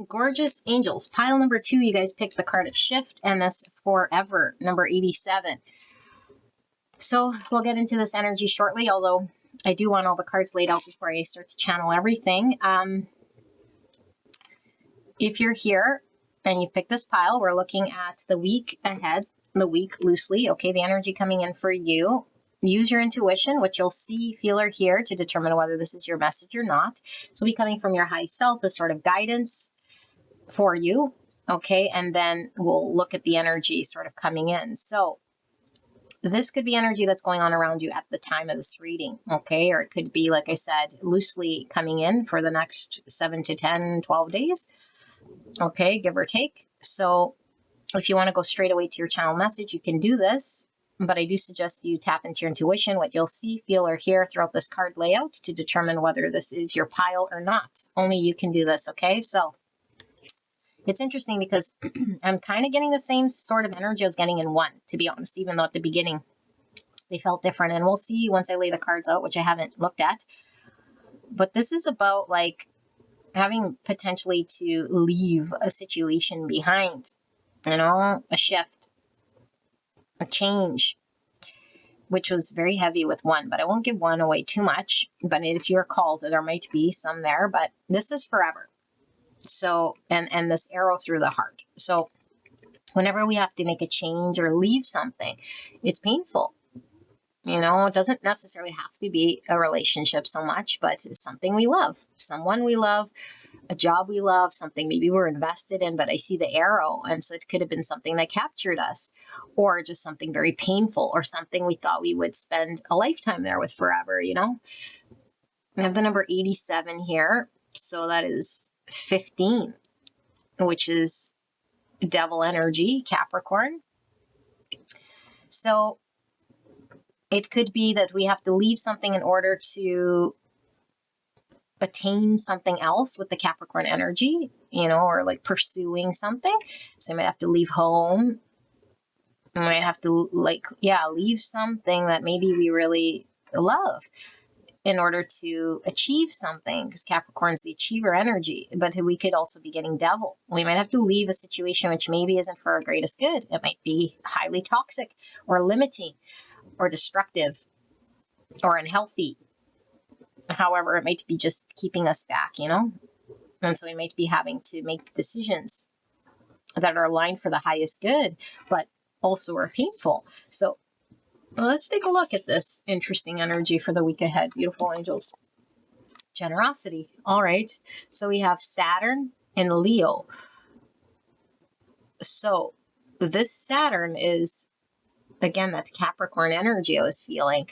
Gorgeous angels. Pile number 2, you guys picked the card of Shift, and this Forever, number 87. So we'll get into this energy shortly, although I do want all the cards laid out before I start to channel everything. If you're here and you picked this pile, we're looking at the week ahead, the week loosely. Okay, the energy coming in for you. Use your intuition, what you'll see, feel, or hear to determine whether this is your message or not. So be coming from your high self, this sort of guidance for you. Okay, and then we'll look at the energy sort of coming in. So this could be energy that's going on around you at the time of this reading, okay? Or it could be, like I said, loosely coming in for the next 7 to 10, 12 days, okay, give or take. So if you want to go straight away to your channel message, you can do this, but I do suggest you tap into your intuition, what you'll see, feel, or hear throughout this card layout to determine whether this is your pile or not. Only you can do this, okay? So it's interesting because I'm kind of getting the same sort of energy I was getting in 1, to be honest, even though at the beginning they felt different. And we'll see once I lay the cards out, which I haven't looked at. But this is about like having potentially to leave a situation behind, you know, a shift, a change, which was very heavy with 1, but I won't give 1 away too much. But if you're called, there might be some there, but this is forever. So, and this arrow through the heart. So whenever we have to make a change or leave something, it's painful. You know, it doesn't necessarily have to be a relationship so much, but it's something we love, someone we love, a job we love, something maybe we're invested in, but I see the arrow. And so it could have been something that captured us, or just something very painful, or something we thought we would spend a lifetime there with forever, you know. I have the number 87 here. So that is 15, which is devil energy, Capricorn. So it could be that we have to leave something in order to attain something else with the Capricorn energy, you know, or like pursuing something. So you might have to leave home. You might have to leave something that maybe we really love in order to achieve something, because Capricorn's the achiever energy. But we could also be getting devil. We might have to leave a situation which maybe isn't for our greatest good. It might be highly toxic or limiting or destructive or unhealthy. However, it might be just keeping us back, you know? And so we might be having to make decisions that are aligned for the highest good, but also are painful. So let's take a look at this interesting energy for the week ahead. Beautiful angels. Generosity. All right. So we have Saturn and Leo. So this Saturn is, again, that's Capricorn energy I was feeling.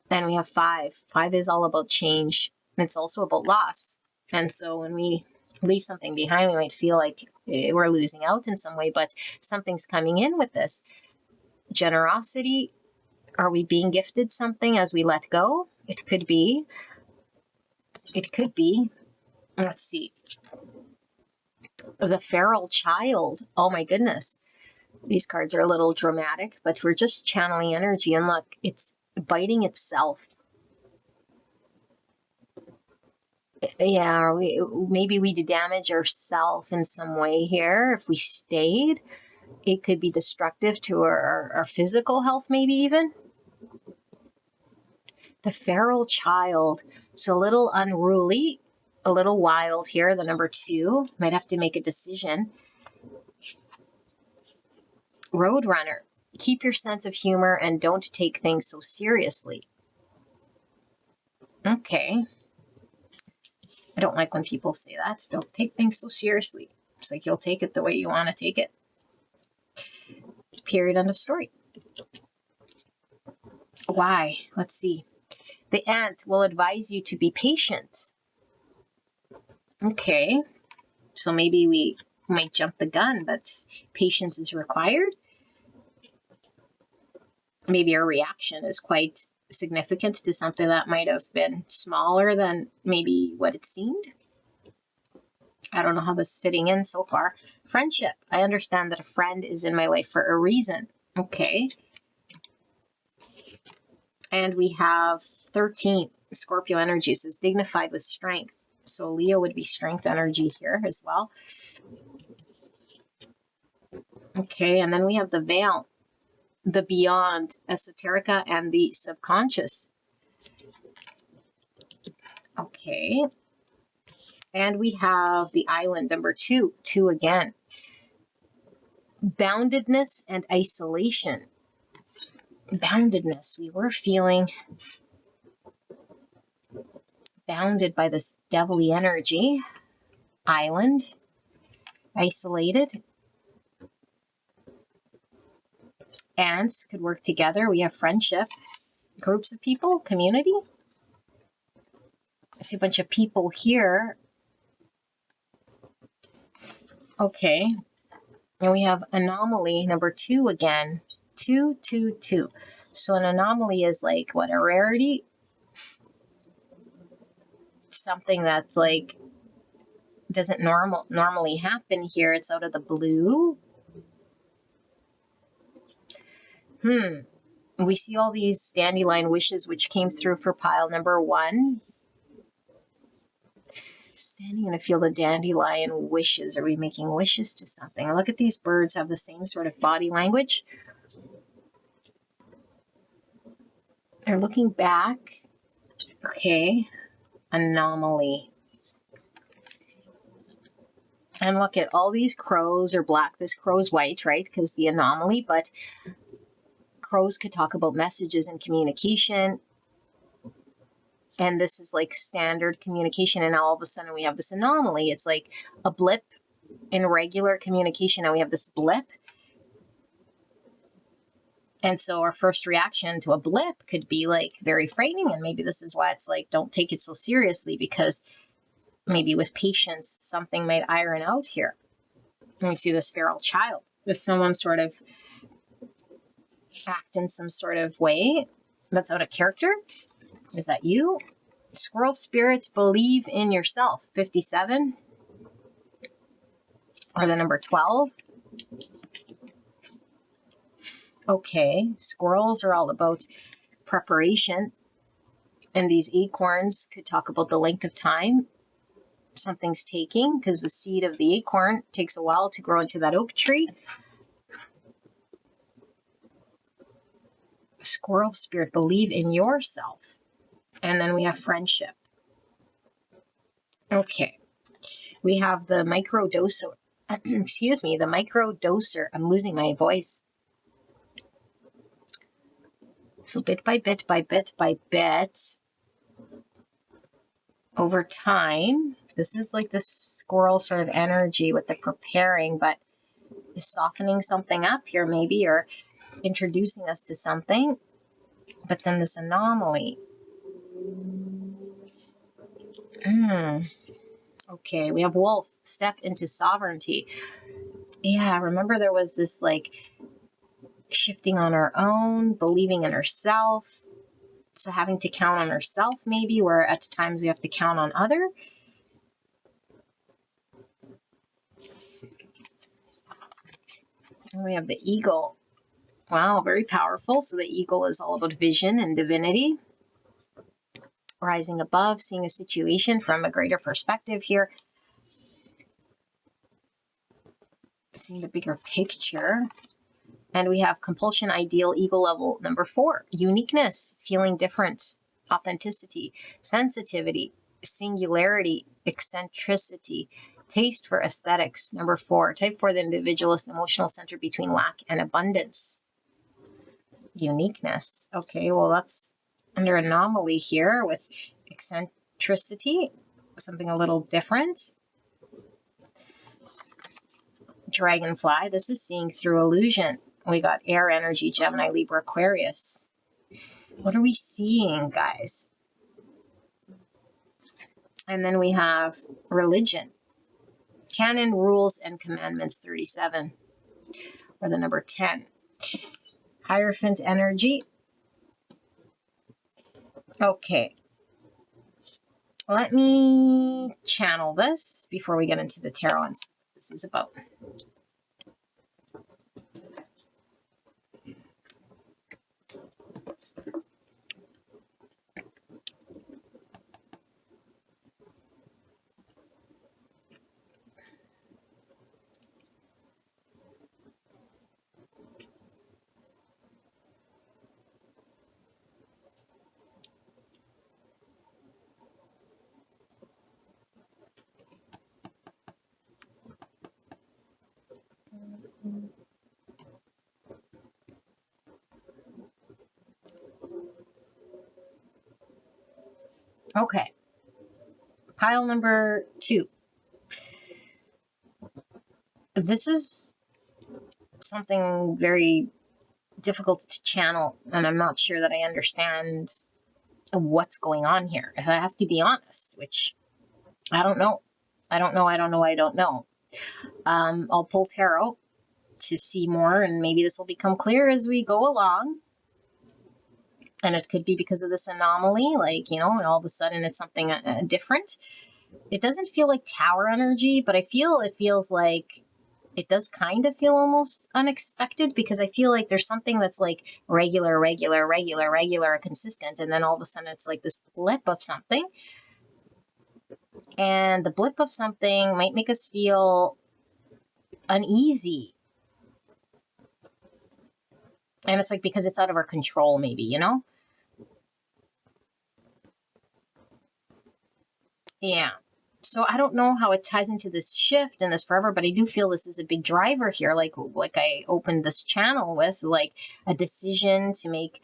Then we have 5. 5 is all about change. It's also about loss. And so when we leave something behind. We might feel like we're losing out in some way, but something's coming in with this. Generosity. Are we being gifted something as we let go? It could be. It could be. Let's see. The feral child. Oh my goodness. These cards are a little dramatic, but we're just channeling energy. And look, it's biting itself. Yeah, maybe we do damage ourselves in some way here. If we stayed, it could be destructive to our physical health, maybe even. The feral child. It's a little unruly, a little wild here. The number 2 might have to make a decision. Roadrunner. Keep your sense of humor and don't take things so seriously. Okay. I don't like when people say that. Don't take things so seriously. It's like you'll take it the way you want to take it. Period. End of story. Why? Let's see. The ant will advise you to be patient. Okay. So maybe we might jump the gun, but patience is required. Maybe our reaction is quite significant to something that might have been smaller than maybe what it seemed. I don't know how this is fitting in so far. Friendship. I understand that a friend is in my life for a reason. Okay. And we have 13. Scorpio energy says dignified with strength. So Leo would be strength energy here as well. Okay, and then we have the veil, the beyond, esoterica, and the subconscious. Okay. And we have the island, number 2. 2 again. Boundedness and isolation. Boundedness. We were feeling bounded by this devilly energy. Island. Isolated. Ants could work together. We have friendship. Groups of people. Community. I see a bunch of people here. Okay. And we have anomaly, number 2 again. 2, 2, 2. So an anomaly is like, what, a rarity? Something that's like, doesn't normally happen here. It's out of the blue. We see all these dandelion wishes which came through for pile number 1. Standing in a field of dandelion wishes. Are we making wishes to something? Look at these birds have the same sort of body language. They're looking back. Okay. Anomaly. And look at all these crows are black. This crow's white, right? Because the anomaly, but crows could talk about messages and communication. And this is like standard communication. And now all of a sudden we have this anomaly. It's like a blip in regular communication. Now we have this blip. And so our first reaction to a blip could be like very frightening. And maybe this is why it's like, don't take it so seriously, because maybe with patience, something might iron out here. And we see this feral child with someone sort of act in some sort of way that's out of character. Is that you? Squirrel spirits, believe in yourself. 57. Or the number 12. Okay, squirrels are all about preparation. And these acorns could talk about the length of time something's taking, because the seed of the acorn takes a while to grow into that oak tree. Squirrel spirit, believe in yourself. And then we have friendship. Okay. We have the microdoser. Excuse me, the microdoser. I'm losing my voice. So bit by bit by bit by bit, over time, this is like this squirrel sort of energy with the preparing, but is softening something up here maybe, or introducing us to something. But then this anomaly. Okay, we have wolf, step into sovereignty. Yeah, remember there was this like shifting on our own, believing in herself. So having to count on herself maybe, where at times we have to count on other. And we have the eagle. Wow, very powerful. So the eagle is all about vision and divinity. Rising above, seeing a situation from a greater perspective here. Seeing the bigger picture. And we have compulsion, ideal, eagle level number 4. Uniqueness, feeling different, authenticity, sensitivity, singularity, eccentricity, taste for aesthetics, number 4. Type 4, the individualist, emotional center between lack and abundance. Uniqueness. Okay, well, that's under anomaly here with eccentricity, something a little different. Dragonfly, this is seeing through illusion. We got air energy, Gemini, Libra, Aquarius. What are we seeing, guys? And then we have religion. Canon, rules, and commandments, 37. Or the number 10. Hierophant energy. Okay. Let me channel this before we get into the tarot and see what this is about. Okay. Pile number 2. This is something very difficult to channel, and I'm not sure that I understand what's going on here. If I have to be honest, which I don't know. I don't know. I'll pull tarot to see more, and maybe this will become clear as we go along. And it could be because of this anomaly, like, you know, and all of a sudden it's something different. It doesn't feel like tower energy, but it feels like it does kind of feel almost unexpected, because I feel like there's something that's like regular, consistent. And then all of a sudden it's like this blip of something. And the blip of something might make us feel uneasy. And it's like because it's out of our control, maybe, you know? Yeah. So I don't know how it ties into this shift and this forever, but I do feel this is a big driver here. Like I opened this channel with, like, a decision to make,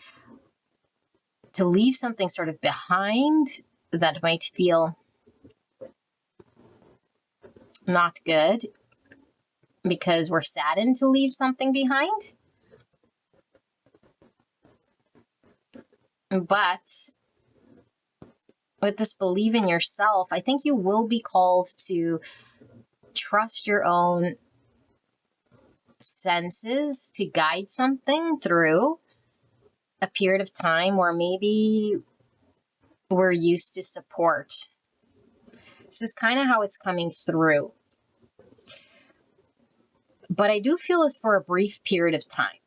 to leave something sort of behind that might feel not good because we're saddened to leave something behind. But with this believe in yourself, I think you will be called to trust your own senses to guide something through a period of time where maybe we're used to support. This is kind of how it's coming through. But I do feel it's for a brief period of time.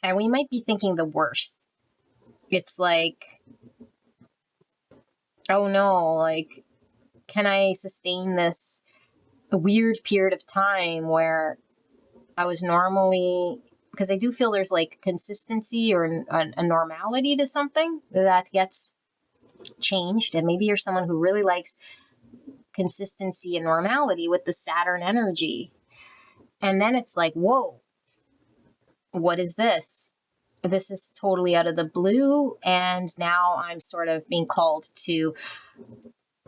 And we might be thinking the worst. It's like, oh no, like, can I sustain this weird period of time where I was normally, because I do feel there's like consistency or a normality to something that gets changed. And maybe you're someone who really likes consistency and normality with the Saturn energy. And then it's like, whoa, what is this? This is totally out of the blue. And now I'm sort of being called to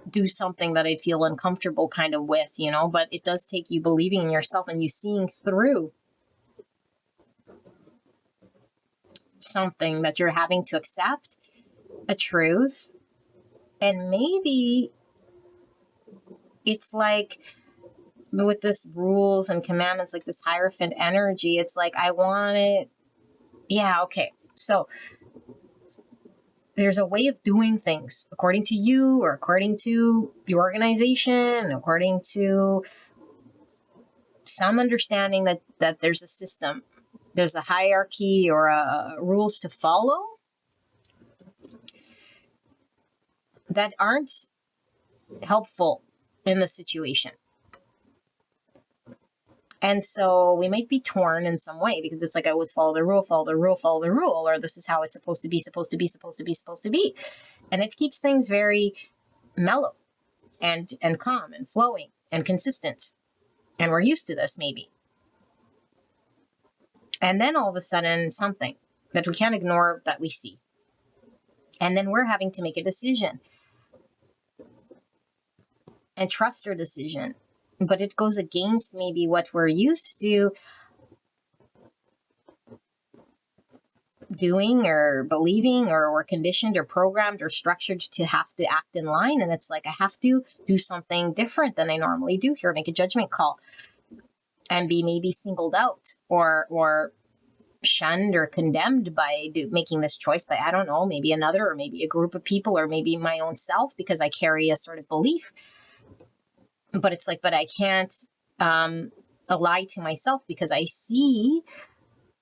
do something that I feel uncomfortable kind of with, you know, but it does take you believing in yourself and you seeing through something that you're having to accept a truth. And maybe it's like with this rules and commandments, like this Hierophant energy, it's like, I want it. Yeah, okay. So there's a way of doing things according to you, or according to the organization, according to some understanding that there's a system, there's a hierarchy or rules to follow that aren't helpful in the situation. And so we might be torn in some way, because it's like, I always follow the rule, follow the rule, follow the rule, or this is how it's supposed to be, supposed to be, supposed to be, supposed to be. And it keeps things very mellow and calm and flowing and consistent. And we're used to this, maybe. And then all of a sudden, something that we can't ignore that we see. And then we're having to make a decision and trust our decision. But it goes against maybe what we're used to doing or believing, or we're conditioned or programmed or structured to have to act in line. And it's like, I have to do something different than I normally do here, make a judgment call, and be maybe singled out or shunned or condemned by making this choice by, I don't know, maybe another, or maybe a group of people, or maybe my own self, because I carry a sort of belief. But it's like, but I can't lie to myself, because I see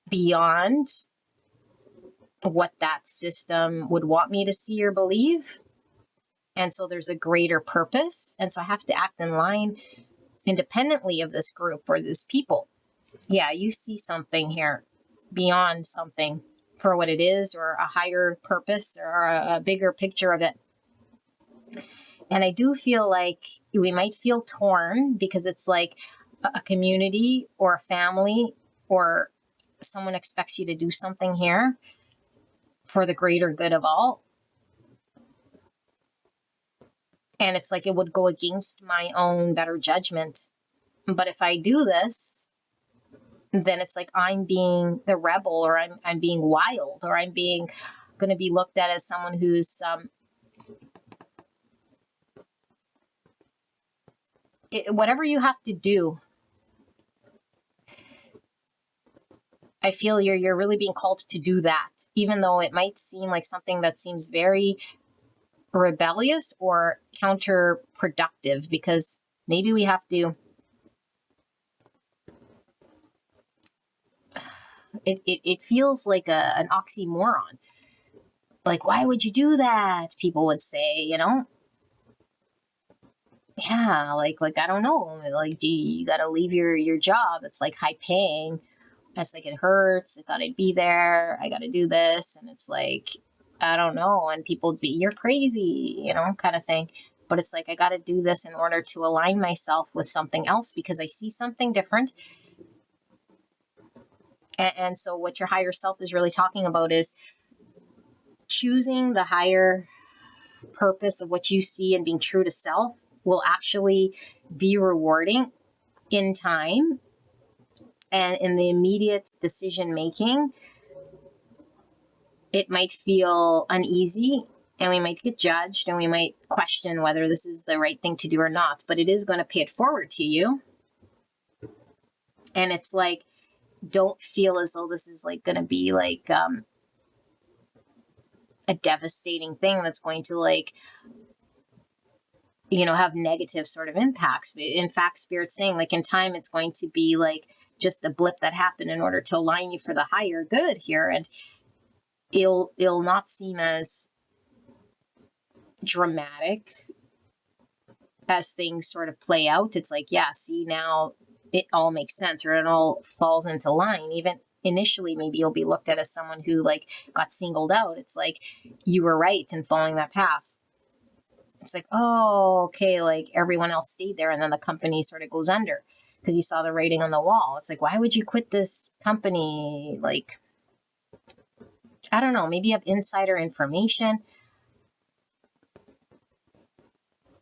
beyond what that system would want me to see or believe. And so there's a greater purpose. And so I have to act in line independently of this group or this people. Yeah, you see something here beyond something for what it is, or a higher purpose, or a bigger picture of it. And I do feel like we might feel torn, because it's like a community or a family or someone expects you to do something here for the greater good of all. And it's like, it would go against my own better judgment. But if I do this, then it's like I'm being the rebel, or I'm being wild, or I'm being going to be looked at as someone who's whatever you have to do. I feel you're really being called to do that, even though it might seem like something that seems very rebellious or counterproductive, because maybe we have to. It feels like an oxymoron. Like, why would you do that? People would say, yeah, like I don't know, like, do you got to leave your job? It's like high paying. It's like, it hurts. I thought I'd be there. I got to do this. And it's like, I don't know. And people would be, you're crazy, kind of thing. But it's like, I got to do this in order to align myself with something else, because I see something different. And so what your higher self is really talking about is choosing the higher purpose of what you see, and being true to self will actually be rewarding in time. And in the immediate decision making, it might feel uneasy, and we might get judged, and we might question whether this is the right thing to do or not, but it is going to pay it forward to you. And it's like, don't feel as though this is like going to be like a devastating thing that's going to like, have negative sort of impacts. In fact, Spirit's saying, like, in time, it's going to be like just a blip that happened in order to align you for the higher good here. And it'll not seem as dramatic as things sort of play out. It's like, yeah, see, now it all makes sense, or it all falls into line. Even initially, maybe you'll be looked at as someone who like got singled out. It's like, you were right in following that path. It's like, oh, okay, like everyone else stayed there, and then the company sort of goes under because you saw the writing on the wall. It's like, why would you quit this company? Like, I don't know, maybe you have insider information.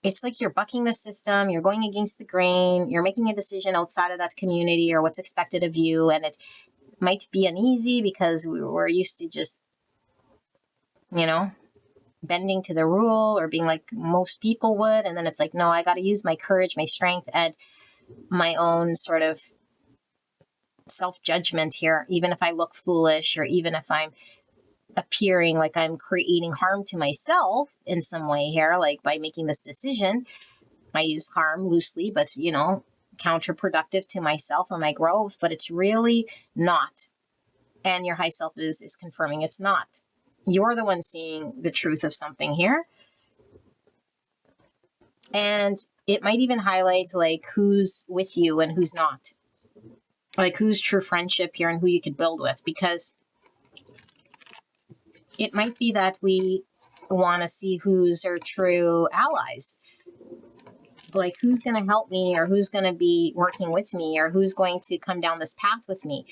It's like you're bucking the system, you're going against the grain, you're making a decision outside of that community or what's expected of you, and it might be uneasy because we're used to just, bending to the rule or being like most people would. And then it's like, no, I got to use my courage, my strength, and my own sort of self-judgment here, even if I look foolish or even if I'm appearing like I'm creating harm to myself in some way here, like by making this decision. I use harm loosely, but counterproductive to myself and my growth, but it's really not. And your high self is confirming it's not. You're the one seeing the truth of something here. And it might even highlight like who's with you and who's not. Like who's true friendship here and who you could build with, because it might be that we want to see who's our true allies. Like who's going to help me, or who's going to be working with me, or who's going to come down this path with me.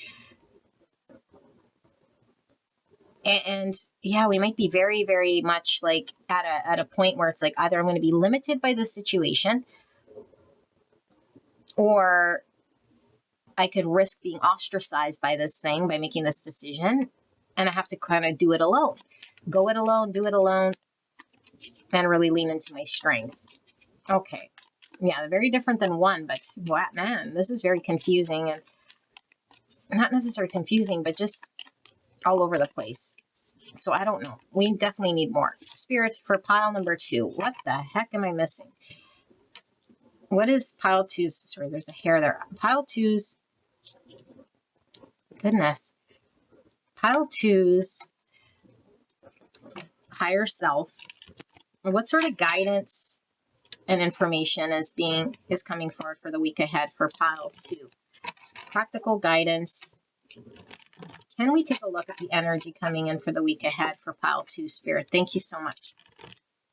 And yeah, we might be very, very much like at a point where it's like either I'm going to be limited by the situation, or I could risk being ostracized by this thing by making this decision, and I have to kind of do it alone. Go it alone, do it alone, and really lean into my strength. Okay. Yeah, very different than one, but what, man, this is very confusing, and not necessarily confusing, but just all over the place. So I don't know. We definitely need more. Spirits for pile number 2. What the heck am I missing? What is pile 2's? Sorry, there's a hair there. Pile 2's. Goodness. Pile 2's higher self. What sort of guidance and information is coming forward for the week ahead for pile 2? So practical guidance. Can we take a look at the energy coming in for the week ahead for pile 2, Spirit? Thank you so much.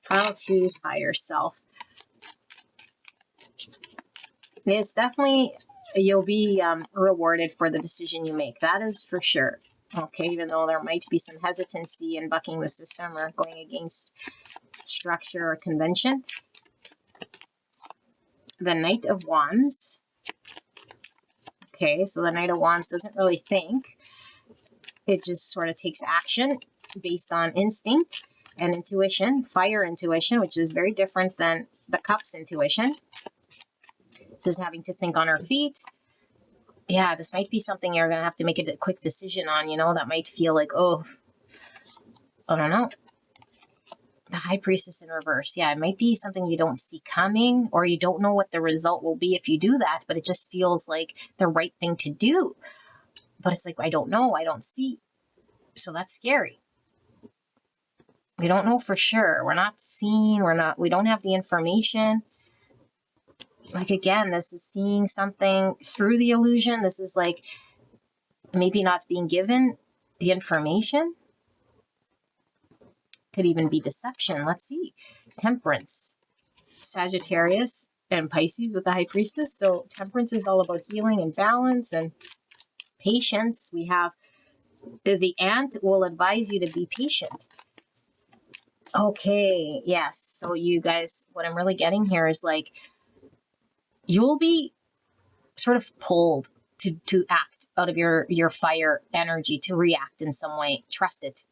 Pile 2's higher self. It's definitely, you'll be rewarded for the decision you make. That is for sure. Okay, even though there might be some hesitancy in bucking the system or going against structure or convention. The Knight of Wands. Okay, so the Knight of Wands doesn't really think. It just sort of takes action based on instinct and intuition, fire intuition, which is very different than the Cups intuition. This is having to think on our feet. Yeah, this might be something you're going to have to make a quick decision on, that might feel like, oh, I don't know. The High Priestess in reverse. Yeah, it might be something you don't see coming, or you don't know what the result will be if you do that, but it just feels like the right thing to do. But it's like, I don't know, I don't see. So that's scary. We don't know for sure. We're not seeing, we don't have the information. Like, again, this is seeing something through the illusion. This is like maybe not being given the information. Could even be deception. Let's see. Temperance. Sagittarius and Pisces with the High Priestess. So temperance is all about healing and balance and patience. We have the ant will advise you to be patient. Okay, yes. So you guys, what I'm really getting here is like, you'll be sort of pulled to act out of your fire energy, to react in some way. Trust it.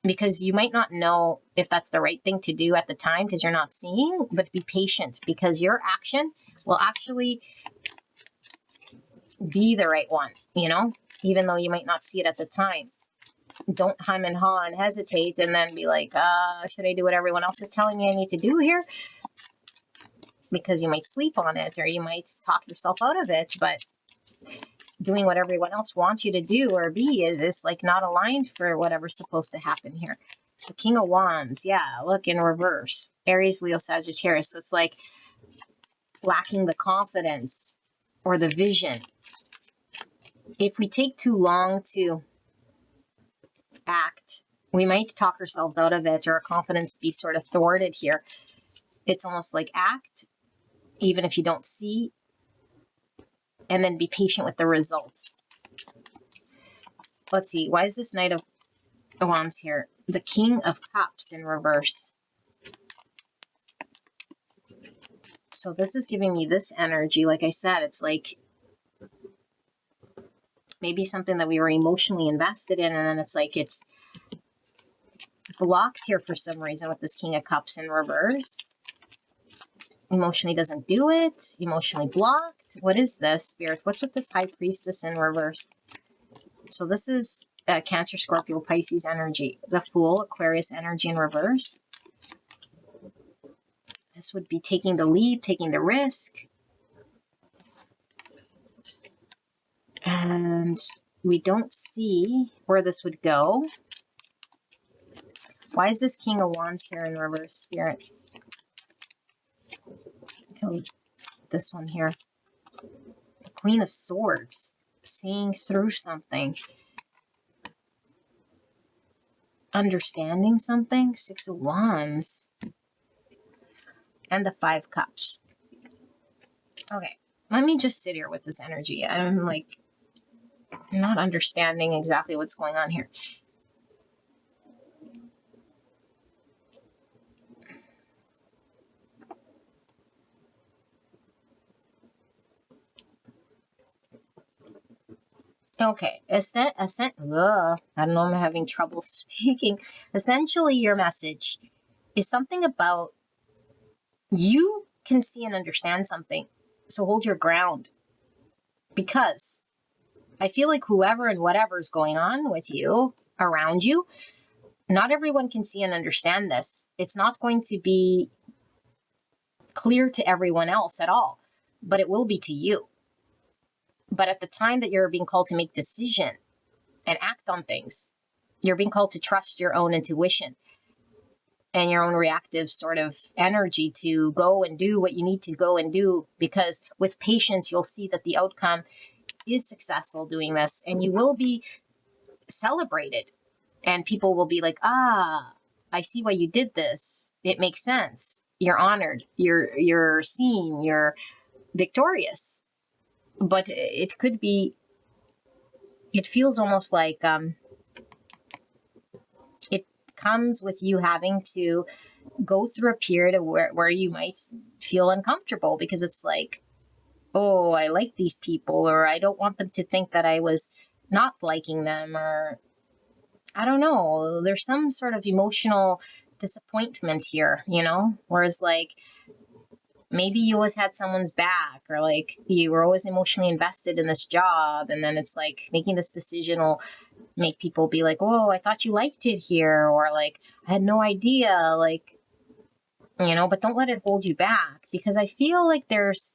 Because you might not know if that's the right thing to do at the time because you're not seeing, but be patient, because your action will actually be the right one, even though you might not see it at the time. Don't hum and haw and hesitate and then be like, should I do what everyone else is telling me I need to do here? Because you might sleep on it, or you might talk yourself out of it, but doing what everyone else wants you to do or be is like not aligned for whatever's supposed to happen here. The King of Wands, yeah, look, in reverse. Aries, Leo, Sagittarius. So it's like lacking the confidence or the vision. If we take too long to act, we might talk ourselves out of it, or our confidence be sort of thwarted here. It's almost like act, even if you don't see, and then be patient with the results. Let's see. Why is this Knight of Wands here? The King of Cups in reverse. So this is giving me this energy. Like I said, it's like maybe something that we were emotionally invested in, and then it's like it's blocked here for some reason with this King of Cups in reverse. Emotionally doesn't do it. Emotionally blocked. What is this, Spirit? What's with this High Priestess in reverse? So this is Cancer, Scorpio, Pisces energy. The Fool, Aquarius energy in reverse. This would be taking the lead, taking the risk. And we don't see where this would go. Why is this King of Wands here in reverse, Spirit? Okay, this one here. The Queen of Swords. Seeing through something. Understanding something. Six of Wands. And the Five Cups. Okay, let me just sit here with this energy. I'm like not understanding exactly what's going on here. Okay, I don't know, I'm having trouble speaking. Essentially, your message is something about you can see and understand something. So hold your ground. Because I feel like whoever and whatever is going on with you, around you, not everyone can see and understand this. It's not going to be clear to everyone else at all, but it will be to you. But at the time that you're being called to make decision and act on things, you're being called to trust your own intuition and your own reactive sort of energy to go and do what you need to go and do, because with patience, you'll see that the outcome is successful doing this, and you will be celebrated, and people will be like, ah, I see why you did this. It makes sense. You're honored. You're seen. You're victorious. But it could be, it feels almost like it comes with you having to go through a period of where you might feel uncomfortable, because it's like, oh, I like these people, or I don't want them to think that I was not liking them, or I don't know. There's some sort of emotional disappointment here, you know? Whereas like, maybe you always had someone's back, or like you were always emotionally invested in this job, and then it's like making this decision will make people be like, oh, I thought you liked it here, or like, I had no idea, like, you know, but don't let it hold you back, because I feel like there's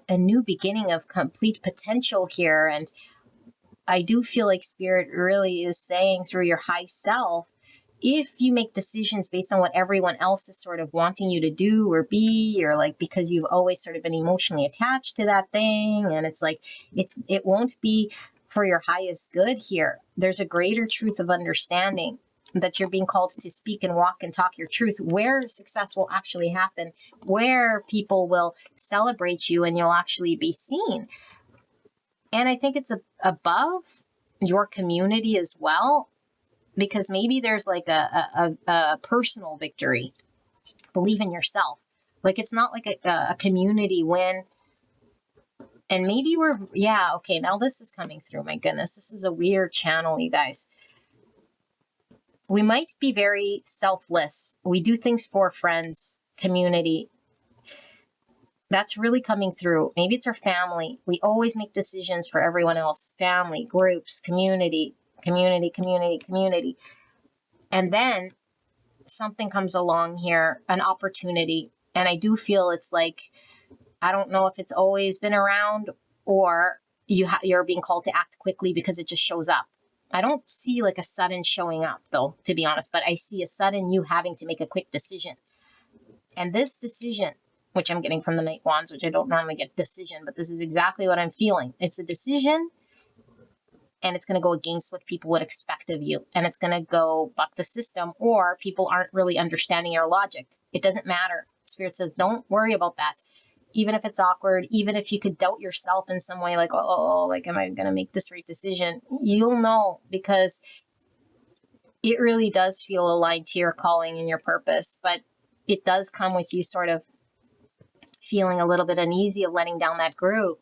a new beginning of complete potential here. And I do feel like Spirit really is saying through your high self, if you make decisions based on what everyone else is sort of wanting you to do or be, or like because you've always sort of been emotionally attached to that thing, and it's like it won't be for your highest good here. There's a greater truth of understanding that you're being called to speak and walk and talk your truth, where success will actually happen, where people will celebrate you and you'll actually be seen. And I think it's above your community as well, because maybe there's like a personal victory. Believe in yourself. Like, it's not like a community win. And maybe okay, now this is coming through. My goodness, this is a weird channel, you guys. We might be very selfless. We do things for friends, community. That's really coming through. Maybe it's our family. We always make decisions for everyone else. Family, groups, community. And then something comes along here, an opportunity. And I do feel it's like, I don't know if it's always been around, or you're being called to act quickly because it just shows up. I don't see like a sudden showing up though, to be honest, but I see a sudden you having to make a quick decision. And this decision, which I'm getting from the Knight Wands, which I don't normally get decision, but this is exactly what I'm feeling. It's a decision, and it's going to go against what people would expect of you. And it's going to go buck the system, or people aren't really understanding your logic. It doesn't matter. Spirit says, don't worry about that. Even if it's awkward, even if you could doubt yourself in some way, like, oh, like, am I going to make this right decision? You'll know, because it really does feel aligned to your calling and your purpose. But it does come with you sort of feeling a little bit uneasy of letting down that group,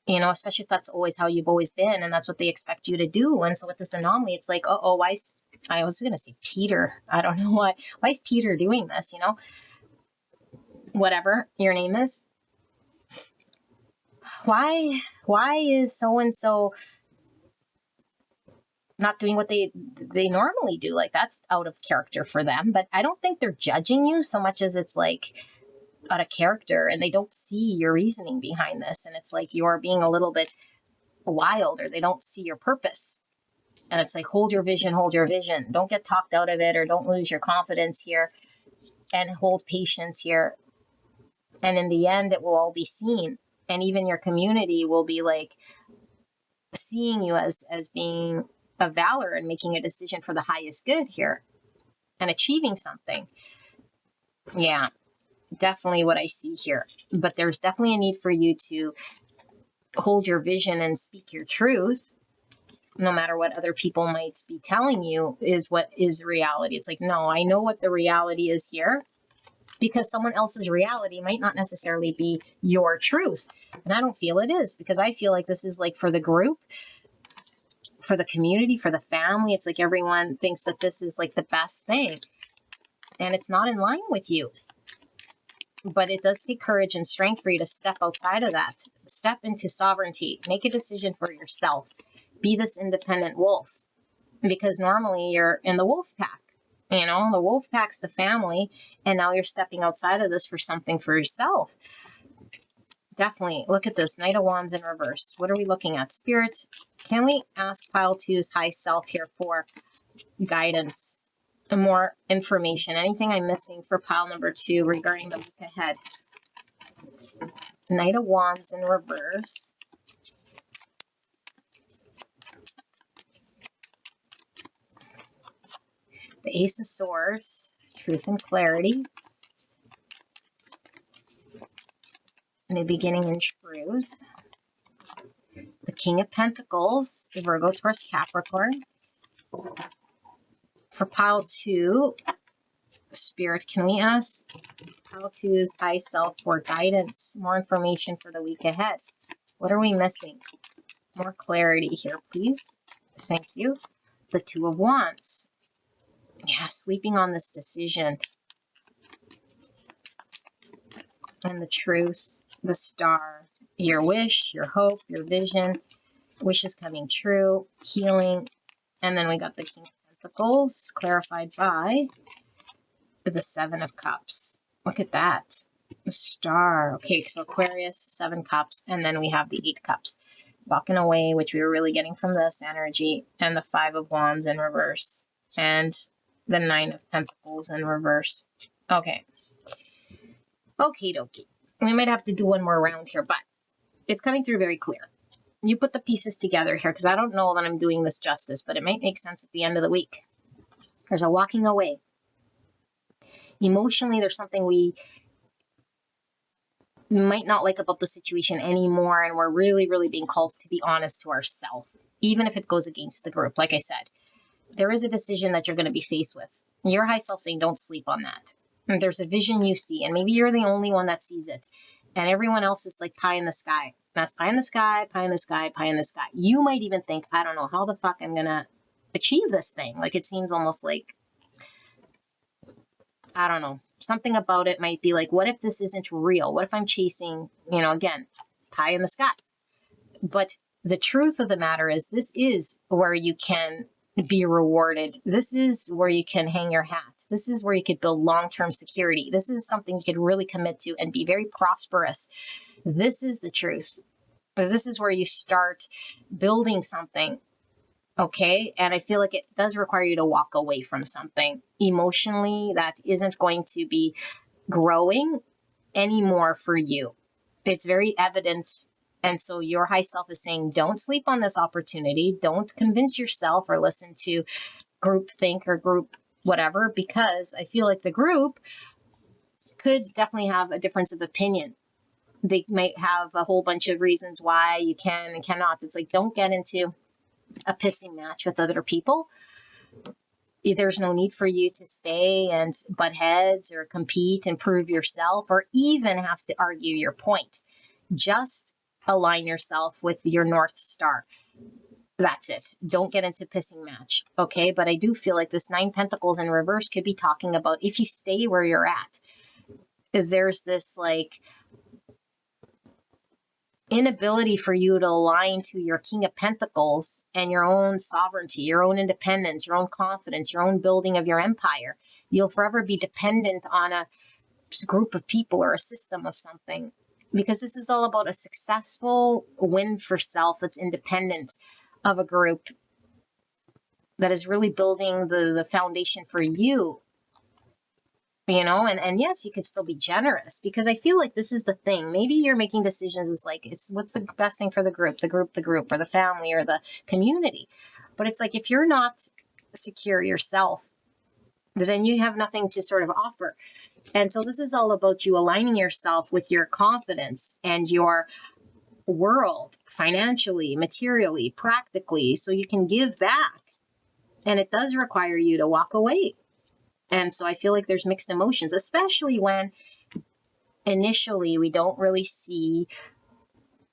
you know, especially if that's always how you've always been and that's what they expect you to do. And so with this anomaly, it's like, why is I was going to say Peter. I don't know why. Why is Peter doing this, Whatever your name is. Why is so-and-so not doing what they normally do? Like, that's out of character for them. But I don't think they're judging you so much as it's like out of character, and they don't see your reasoning behind this. And it's like you're being a little bit wild, or they don't see your purpose. And it's like, hold your vision, hold your vision. Don't get talked out of it, or don't lose your confidence here, and hold patience here. And in the end, it will all be seen. And even your community will be like seeing you as being of valor and making a decision for the highest good here and achieving something. Yeah, definitely what I see here. But there's definitely a need for you to hold your vision and speak your truth, no matter what other people might be telling you is what is reality. It's like, no, I know what the reality is here, because someone else's reality might not necessarily be your truth. And I don't feel it is, because I feel like this is like for the group, for the community, for the family. It's like everyone thinks that this is like the best thing, and it's not in line with you. But it does take courage and strength for you to step outside of that, step into sovereignty, make a decision for yourself, be this independent wolf, because normally you're in the wolf pack. The wolf pack's the family, and now you're stepping outside of this for something for yourself. Definitely. Look at this. Knight of Wands in reverse. What are we looking at? Spirit, can we ask pile 2's high self here for guidance and more information? Anything I'm missing for pile number 2 regarding the week ahead? Knight of Wands in reverse. The Ace of Swords, truth and clarity. New beginning and truth. The King of Pentacles, Virgo, Taurus, Capricorn. For pile 2, Spirit, can we ask pile 2's high self for guidance, more information for the week ahead? What are we missing? More clarity here, please. Thank you. The Two of Wands. Yeah, sleeping on this decision. And the truth, the Star, your wish, your hope, your vision, wishes coming true, healing. And then we got the King of Pentacles, clarified by the Seven of Cups. Look at that. The Star. Okay, so Aquarius, 7 cups, and then we have the 8 cups. Walking away, which we were really getting from this energy, and the 5 of Wands in reverse, and the 9 of Pentacles in reverse. Okay. Okie dokie. We might have to do one more round here, but it's coming through very clear. You put the pieces together here, because I don't know that I'm doing this justice, but it might make sense at the end of the week. There's a walking away. Emotionally, there's something we might not like about the situation anymore, and we're really, really being called to be honest to ourselves, even if it goes against the group. Like I said, there is a decision that you're going to be faced with. Your high self saying, don't sleep on that. And there's a vision you see, and maybe you're the only one that sees it, and everyone else is like pie in the sky. That's pie in the sky, pie in the sky, pie in the sky. You might even think, I don't know how the fuck I'm going to achieve this thing. Like, it seems almost like, I don't know. Something about it might be like, what if this isn't real? What if I'm chasing, again, pie in the sky? But the truth of the matter is, this is where you can be rewarded. This is where you can hang your hat. This is where you could build long-term security. This is something you could really commit to and be very prosperous. This is the truth. But this is where you start building something. Okay. And I feel like it does require you to walk away from something emotionally that isn't going to be growing anymore for you. It's very evident. And so your high self is saying, don't sleep on this opportunity. Don't convince yourself or listen to group think or group whatever, because I feel like the group could definitely have a difference of opinion. They might have a whole bunch of reasons why you can and cannot. It's like, don't get into a pissing match with other people. There's no need for you to stay and butt heads or compete and prove yourself or even have to argue your point. Just align yourself with your North Star. That's it. Don't get into pissing match. Okay. But I do feel like this 9 Pentacles in reverse could be talking about if you stay where you're at, is there's this like inability for you to align to your King of Pentacles and your own sovereignty, your own independence, your own confidence, your own building of your empire. You'll forever be dependent on a group of people or a system of something, because this is all about a successful win for self that's independent of a group that is really building the foundation for you. You know, and yes, you could still be generous, because I feel like this is the thing. Maybe you're making decisions is like, it's what's the best thing for the group, or the family or the community. But it's like, if you're not secure yourself, then you have nothing to sort of offer. And so this is all about you aligning yourself with your confidence and your world, financially, materially, practically, so you can give back. And it does require you to walk away. And so I feel like there's mixed emotions, especially when initially we don't really see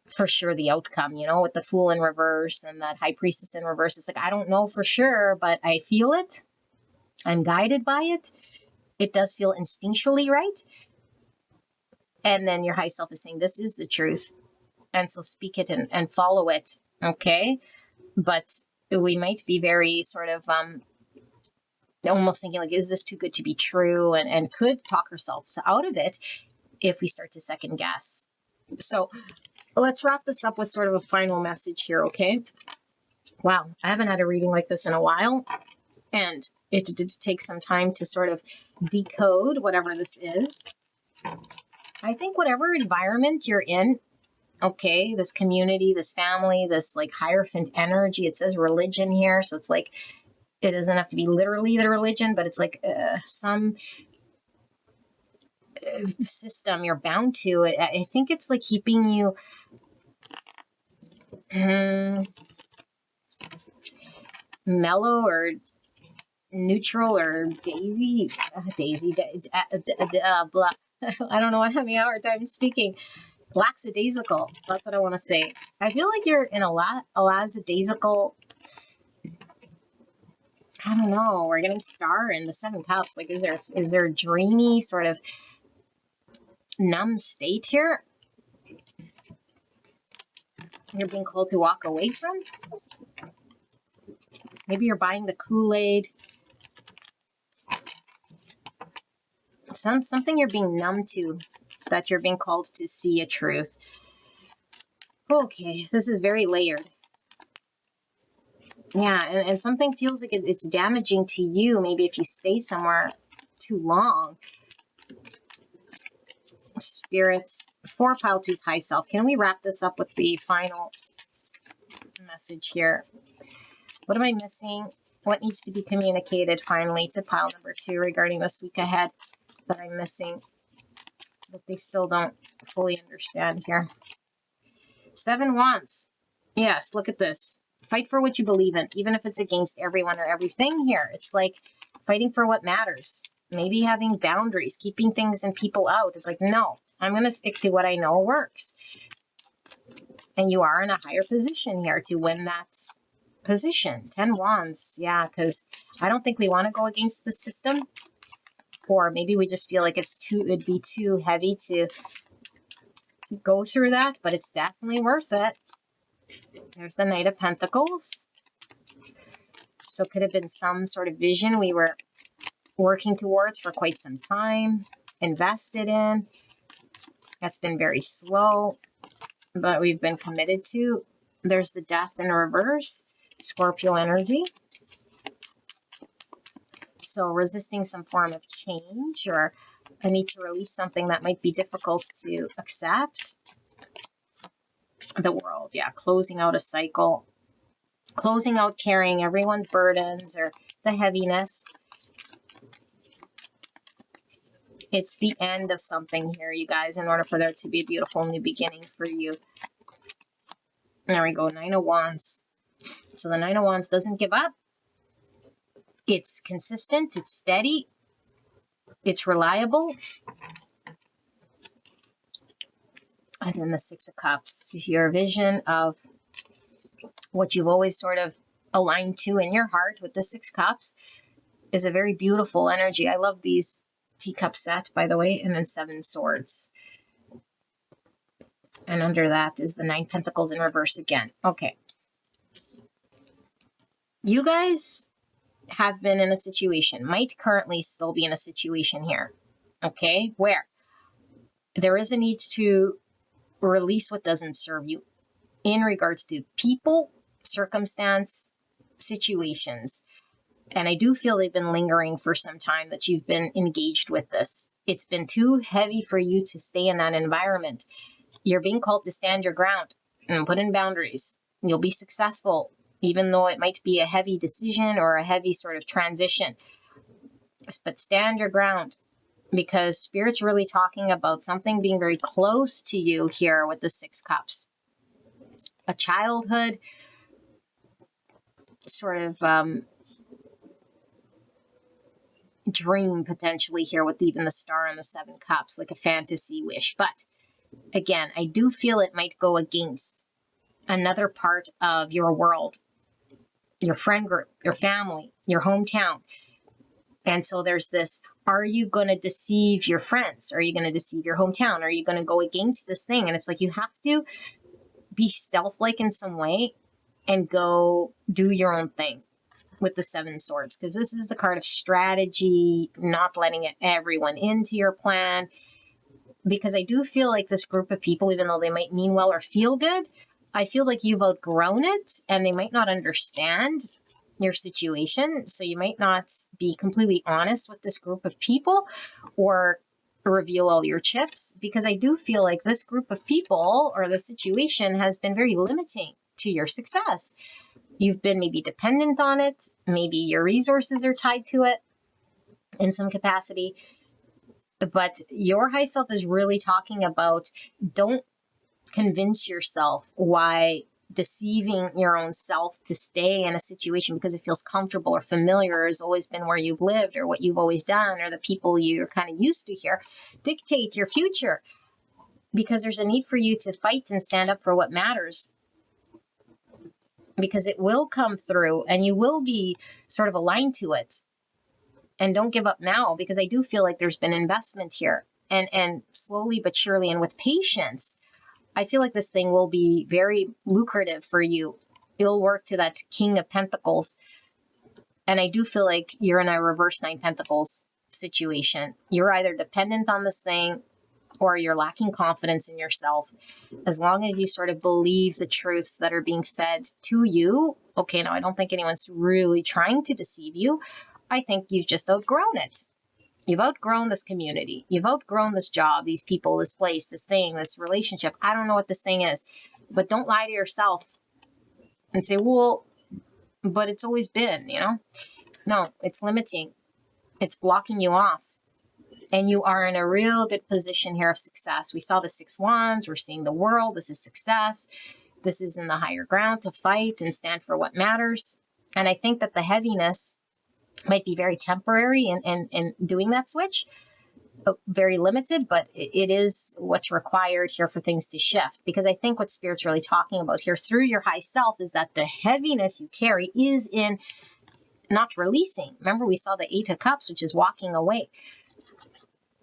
for sure the outcome, you know, with the Fool in reverse and that High Priestess in reverse. It's like, I don't know for sure, but I feel it. I'm guided by it. It does feel instinctually right. And then your high self is saying, this is the truth. And so speak it and follow it. Okay. But we might be very sort of, almost thinking like, is this too good to be true? And could talk ourselves out of it if we start to second guess. So let's wrap this up with sort of a final message here, okay? Wow, I haven't had a reading like this in a while, and it did take some time to sort of decode whatever this is. I think whatever environment you're in, okay, this community, this family, this like Hierophant energy, it says religion here, so it's like, it doesn't have to be literally the religion, but it's like some system you're bound to. I think it's like keeping you mellow or neutral or blah. I don't know. I'm having a hard time speaking. Lackadaisical. That's what I want to say. I feel like you're in a lackadaisical. I don't know. We're getting Star in the 7 Cups. Like, is there a dreamy sort of numb state here you're being called to walk away from? Maybe you're buying the Kool-Aid. Something you're being numb to, that you're being called to see a truth. Okay, this is very layered. Yeah, and something feels like it's damaging to you, maybe if you stay somewhere too long. Spirits, 4 Pile 2's high self. Can we wrap this up with the final message here? What am I missing? What needs to be communicated finally to pile number 2 regarding this week ahead that I'm missing, that they still don't fully understand here? 7 Wands. Yes, look at this. Fight for what you believe in, even if it's against everyone or everything here. It's like fighting for what matters. Maybe having boundaries, keeping things and people out. It's like, no, I'm going to stick to what I know works. And you are in a higher position here to win that position. 10 Wands. Yeah, because I don't think we want to go against the system. Or maybe we just feel like it'd be too heavy to go through that, but it's definitely worth it. There's the Knight of Pentacles. So it could have been some sort of vision we were working towards for quite some time, invested in. That's been very slow, but we've been committed to. There's the Death in reverse, Scorpio energy. So resisting some form of change, or I need to release something that might be difficult to accept. The World, yeah, closing out a cycle, closing out carrying everyone's burdens or the heaviness. It's the end of something here, you guys, in order for there to be a beautiful new beginning for you. There we go, 9 of Wands. So the 9 of Wands doesn't give up. It's consistent, it's steady, it's reliable. And then the 6 of Cups, your vision of what you've always sort of aligned to in your heart with the 6 cups is a very beautiful energy. I love these teacup set, by the way, and then 7 swords. And under that is the 9 pentacles in reverse again. Okay. You guys have been in a situation, might currently still be in a situation here, okay, where there is a need to release what doesn't serve you in regards to people, circumstance, situations. And I do feel they've been lingering for some time, that you've been engaged with this. It's been too heavy for you to stay in that environment. You're being called to stand your ground and put in boundaries. You'll be successful, even though it might be a heavy decision or a heavy sort of transition. But stand your ground, because Spirit's really talking about something being very close to you here with the 6 cups. A childhood sort of dream potentially here with even the star and the 7 cups, like a fantasy wish. But again, I do feel it might go against another part of your world, your friend group, your family, your hometown. And so there's this, are you going to deceive your friends? Are you going to deceive your hometown? Are you going to go against this thing? And it's like you have to be stealth-like in some way and go do your own thing with the 7 swords, because this is the card of strategy, not letting everyone into your plan. Because I do feel like this group of people, even though they might mean well or feel good, I feel like you've outgrown it and they might not understand your situation. So you might not be completely honest with this group of people or reveal all your chips, because I do feel like this group of people or the situation has been very limiting to your success. You've been maybe dependent on it. Maybe your resources are tied to it in some capacity. But your high self is really talking about, don't convince yourself why deceiving your own self to stay in a situation because it feels comfortable or familiar, or has always been where you've lived or what you've always done or the people you're kind of used to here, dictate your future. Because there's a need for you to fight and stand up for what matters. Because it will come through and you will be sort of aligned to it. And don't give up now, because I do feel like there's been investment here. And slowly but surely and with patience, I feel like this thing will be very lucrative for you. It'll work to that King of Pentacles. And I do feel like you're in a reverse 9 Pentacles situation. You're either dependent on this thing or you're lacking confidence in yourself. As long as you sort of believe the truths that are being fed to you. Okay, now I don't think anyone's really trying to deceive you. I think you've just outgrown it. You've outgrown this community. You've outgrown this job, these people, this place, this thing, this relationship. I don't know what this thing is. But don't lie to yourself and say, well, but it's always been, you know? No, it's limiting. It's blocking you off. And you are in a real good position here of success. We saw the 6 wands. We're seeing the world. This is success. This is in the higher ground to fight and stand for what matters. And I think that the heaviness might be very temporary in doing that switch. Very limited, but it is what's required here for things to shift. Because I think what Spirit's really talking about here through your high self is that the heaviness you carry is in not releasing. Remember, we saw the 8 of Cups, which is walking away.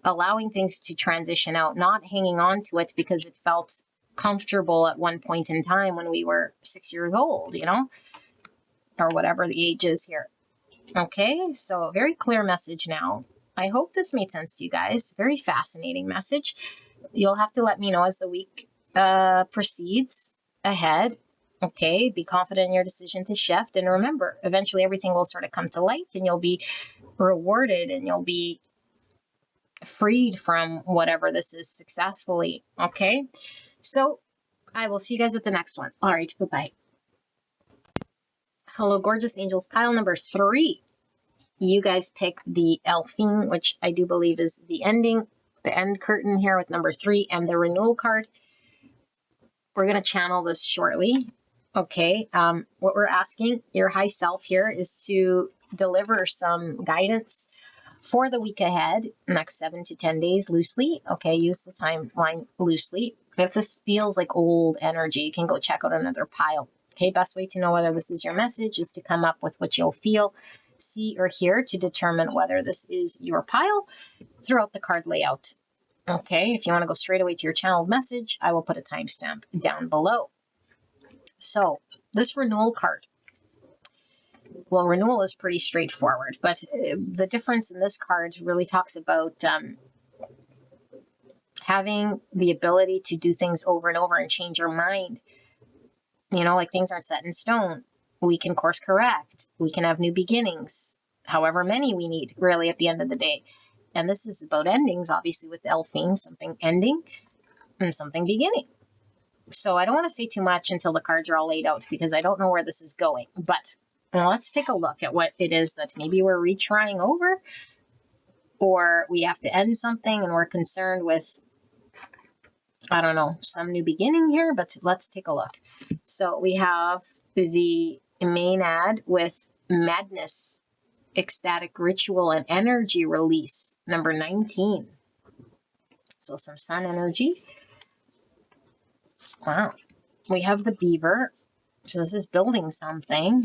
Allowing things to transition out, not hanging on to it because it felt comfortable at one point in time when we were 6 years old, you know, or whatever the age is here. Okay, so a very clear message now. I hope this made sense to you guys. Very fascinating message. You'll have to let me know as the week proceeds ahead. Okay, be confident in your decision to shift. And remember, eventually everything will sort of come to light and you'll be rewarded and you'll be freed from whatever this is successfully. Okay, so I will see you guys at the next one. All right, bye-bye. Hello, gorgeous angels. Pile number 3. You guys pick the Elfine, which I do believe is the ending, the end curtain here with number 3 and the renewal card. We're going to channel this shortly. Okay, what we're asking your high self here is to deliver some guidance for the week ahead, next 7 to 10 days loosely. Okay, use the timeline loosely. If this feels like old energy, you can go check out another pile. Okay, best way to know whether this is your message is to come up with what you'll feel, see, or hear to determine whether this is your pile throughout the card layout. Okay, if you want to go straight away to your channeled message, I will put a timestamp down below. So, this renewal card. Well, renewal is pretty straightforward, but the difference in this card really talks about having the ability to do things over and over and change your mind. You know, like things aren't set in stone. We can course correct. We can have new beginnings, however many we need, really, at the end of the day. And this is about endings, obviously, with Elfing, something ending and something beginning. So I don't want to say too much until the cards are all laid out because I don't know where this is going. But let's take a look at what it is that maybe we're retrying over, or we have to end something and we're concerned with, I don't know, some new beginning here, but let's take a look. So we have the main ad with Madness, Ecstatic Ritual, and Energy Release, number 19. So some sun energy. Wow. We have the Beaver. So this is building something.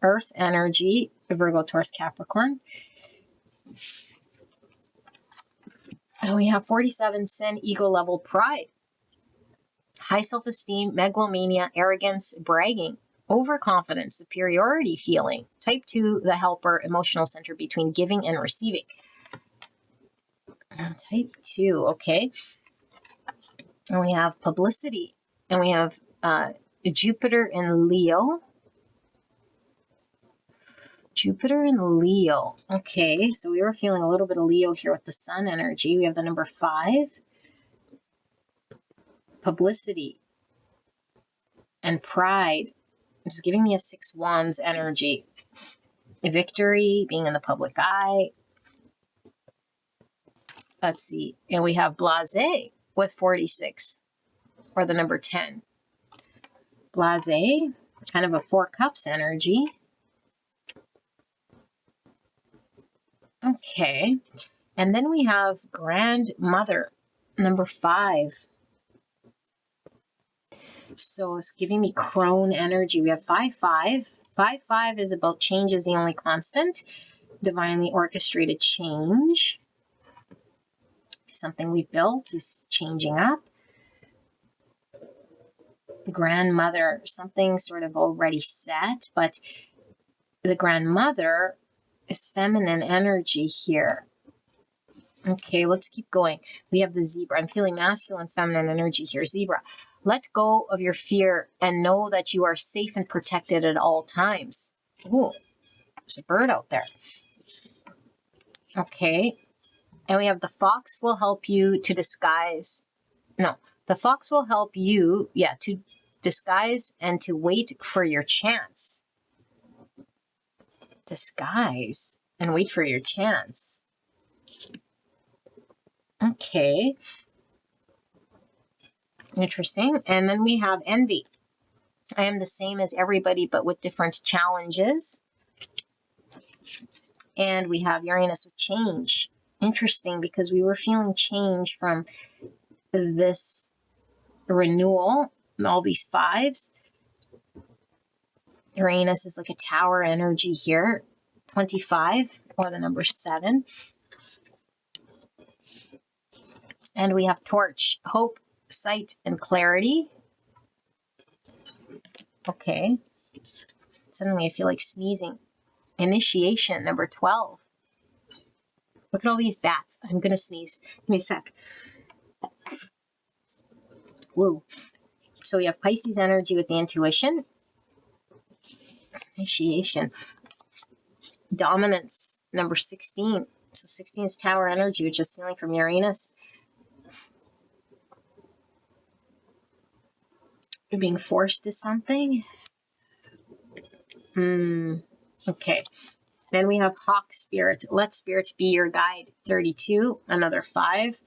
Earth energy, Virgo, Taurus, Capricorn. And we have 47 Sin, Ego Level, Pride. High self-esteem, megalomania, arrogance, bragging, overconfidence, superiority feeling. Type 2, the helper, emotional center between giving and receiving. Type 2, okay. And we have publicity. And we have Jupiter in Leo. Jupiter in Leo. Okay, so we were feeling a little bit of Leo here with the sun energy. We have the number 5. Publicity and pride. It's giving me a 6 Wands energy. Victory, being in the public eye. Let's see. And we have blasé with 46, or the number 10. Blasé, kind of a 4 Cups energy. Okay. And then we have Grandmother, number 5. So it's giving me crone energy. We have 5-5. 5-5 is about change is the only constant. Divinely orchestrated change. Something we built is changing up. Grandmother, something sort of already set, but the grandmother is feminine energy here. Okay, let's keep going. We have the zebra. I'm feeling masculine, feminine energy here. Zebra. Let go of your fear and know that you are safe and protected at all times. Ooh, there's a bird out there. Okay. And we have the fox will help you to disguise. No, the fox will help you, to disguise and to wait for your chance. Disguise and wait for your chance. Okay. Interesting. And then we have envy. I am the same as everybody, but with different challenges. And we have Uranus with change. Interesting, because we were feeling change from this renewal, all these 5s. Uranus is like a tower energy here. 25, or the number 7. And we have torch, hope, sight, and clarity. Okay. Suddenly I feel like sneezing. Initiation, number 12. Look at all these bats. I'm going to sneeze. Give me a sec. Woo. So we have Pisces energy with the intuition. Initiation. Dominance, number 16. So 16 is tower energy, which is feeling from Uranus. You're being forced to something. Okay. Then we have Hawk Spirit. Let Spirit be your guide. 32. Another 5.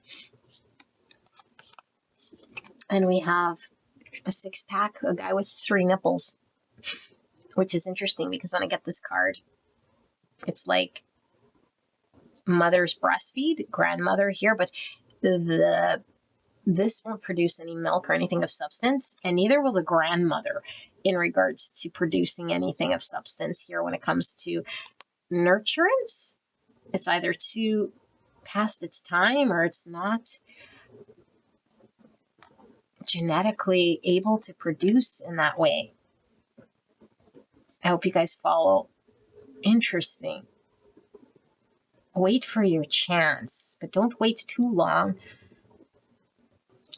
And we have a 6-pack, a guy with 3 nipples, which is interesting because when I get this card, it's like mother's breastfeed, grandmother here, but the this won't produce any milk or anything of substance, and neither will the grandmother in regards to producing anything of substance here when it comes to nurturance. It's either too past its time or it's not genetically able to produce in that way. I hope you guys follow. Interesting. Wait for your chance, but don't wait too long.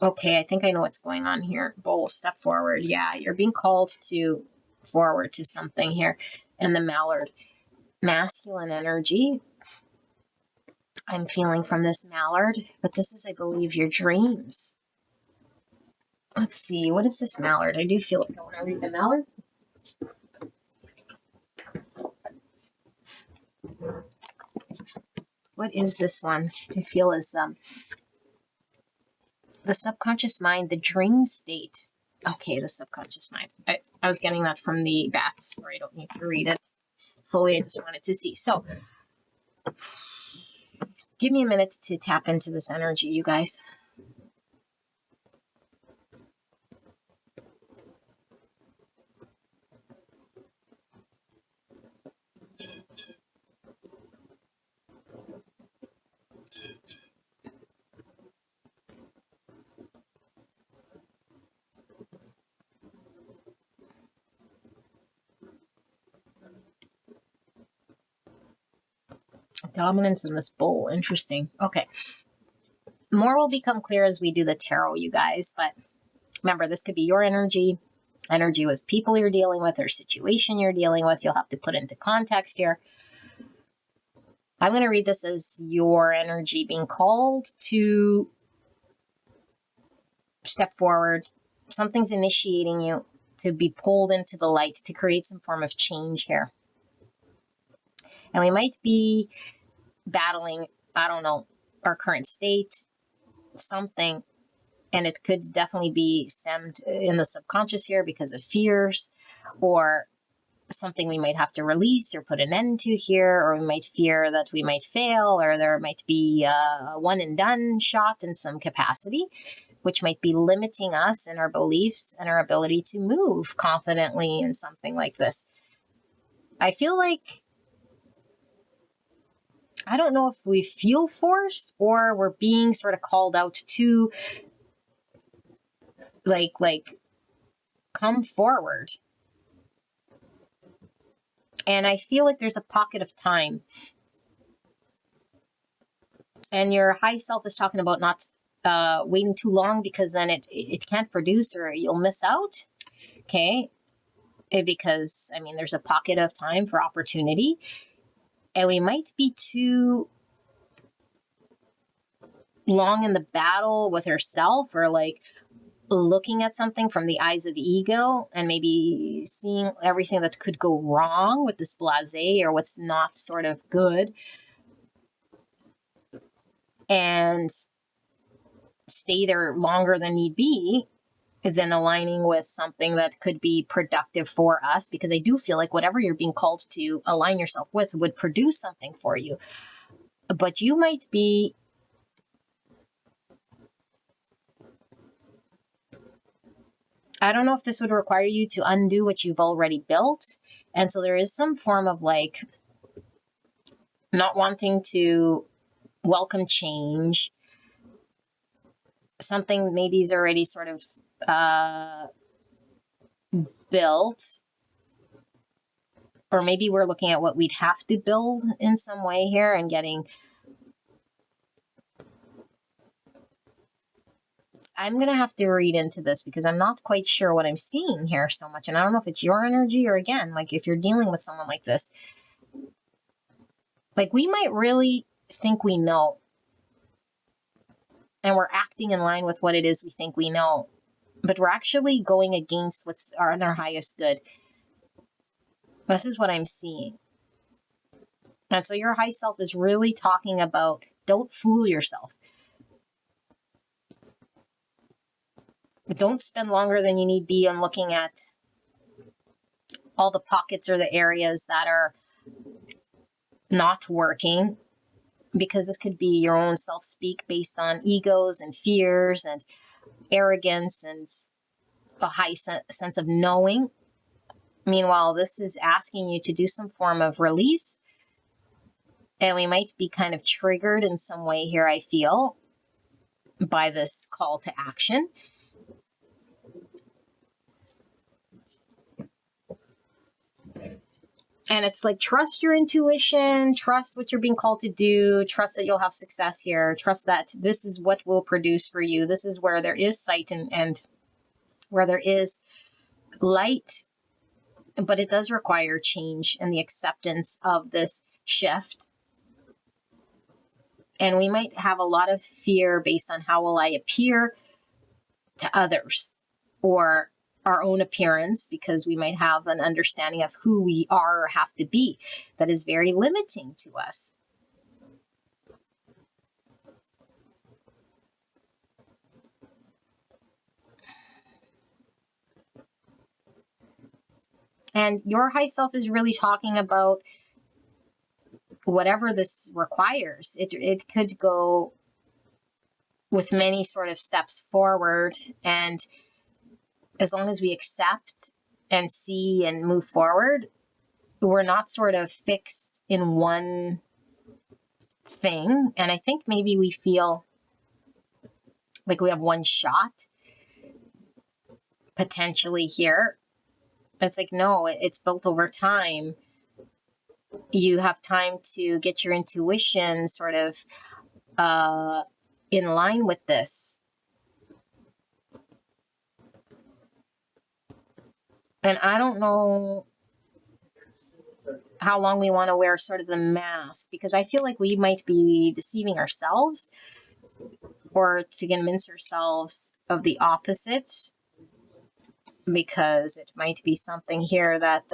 Okay, I think I know what's going on here. Bull, step forward. Yeah, you're being called to forward to something here. And the mallard, masculine energy. I'm feeling from this mallard, but this is, I believe, your dreams. Let's see, what is this mallard? I do feel like I want to read the mallard. What is this one? I feel is the subconscious mind, the dream state. Okay, the subconscious mind. I was getting that from the bats, so I don't need to read it fully. I just wanted to see. So give me a minute to tap into this energy, you guys. Dominance in this bowl. Interesting. Okay. More will become clear as we do the tarot, you guys. But remember, this could be your energy with people you're dealing with or situation you're dealing with. You'll have to put into context here. I'm going to read this as your energy being called to step forward. Something's initiating you to be pulled into the light, to create some form of change here. And we might be battling, I don't know, our current state, something, and it could definitely be stemmed in the subconscious here because of fears or something we might have to release or put an end to here, or we might fear that we might fail, or there might be a one and done shot in some capacity, which might be limiting us and our beliefs and our ability to move confidently in something like this. I feel like, I don't know if we feel forced or we're being sort of called out to like come forward. And I feel like there's a pocket of time. And your high self is talking about not waiting too long, because then it can't produce or you'll miss out. Okay. Because, I mean, there's a pocket of time for opportunity. And we might be too long in the battle with herself, or like looking at something from the eyes of ego and maybe seeing everything that could go wrong with this blasé or what's not sort of good, and stay there longer than need be, than aligning with something that could be productive for us. Because I do feel like whatever you're being called to align yourself with would produce something for you. But you might be I don't know if this would require you to undo what you've already built. And so there is some form of like not wanting to welcome change. Something maybe is already sort of built. Or maybe we're looking at what we'd have to build in some way here and getting... I'm going to have to read into this because I'm not quite sure what I'm seeing here so much. And I don't know if it's your energy or, again, like if you're dealing with someone like this, like we might really think we know. And we're acting in line with what it is we think we know. But we're actually going against what's in our highest good. This is what I'm seeing. And so your high self is really talking about, don't fool yourself. Don't spend longer than you need be on looking at all the pockets or the areas that are not working. because this could be your own self-speak based on egos and fears and arrogance and a high sense of knowing. Meanwhile, this is asking you to do some form of release. And we might be kind of triggered in some way here, I feel, by this call to action. And it's like, trust your intuition, trust what you're being called to do, trust that you'll have success here, trust that this is what will produce for you. This is where there is sight and where there is light. But it does require change and the acceptance of this shift. And we might have a lot of fear based on how will I appear to others or our own appearance, because we might have an understanding of who we are or have to be that is very limiting to us. And your high self is really talking about whatever this requires. It could go with many sort of steps forward, and as long as we accept and see and move forward, we're not sort of fixed in one thing. And I think maybe we feel like we have one shot potentially here. It's like, no, it's built over time. You have time to get your intuition sort of in line with this. And I don't know how long we want to wear sort of the mask, because I feel like we might be deceiving ourselves or to convince ourselves of the opposite, because it might be something here that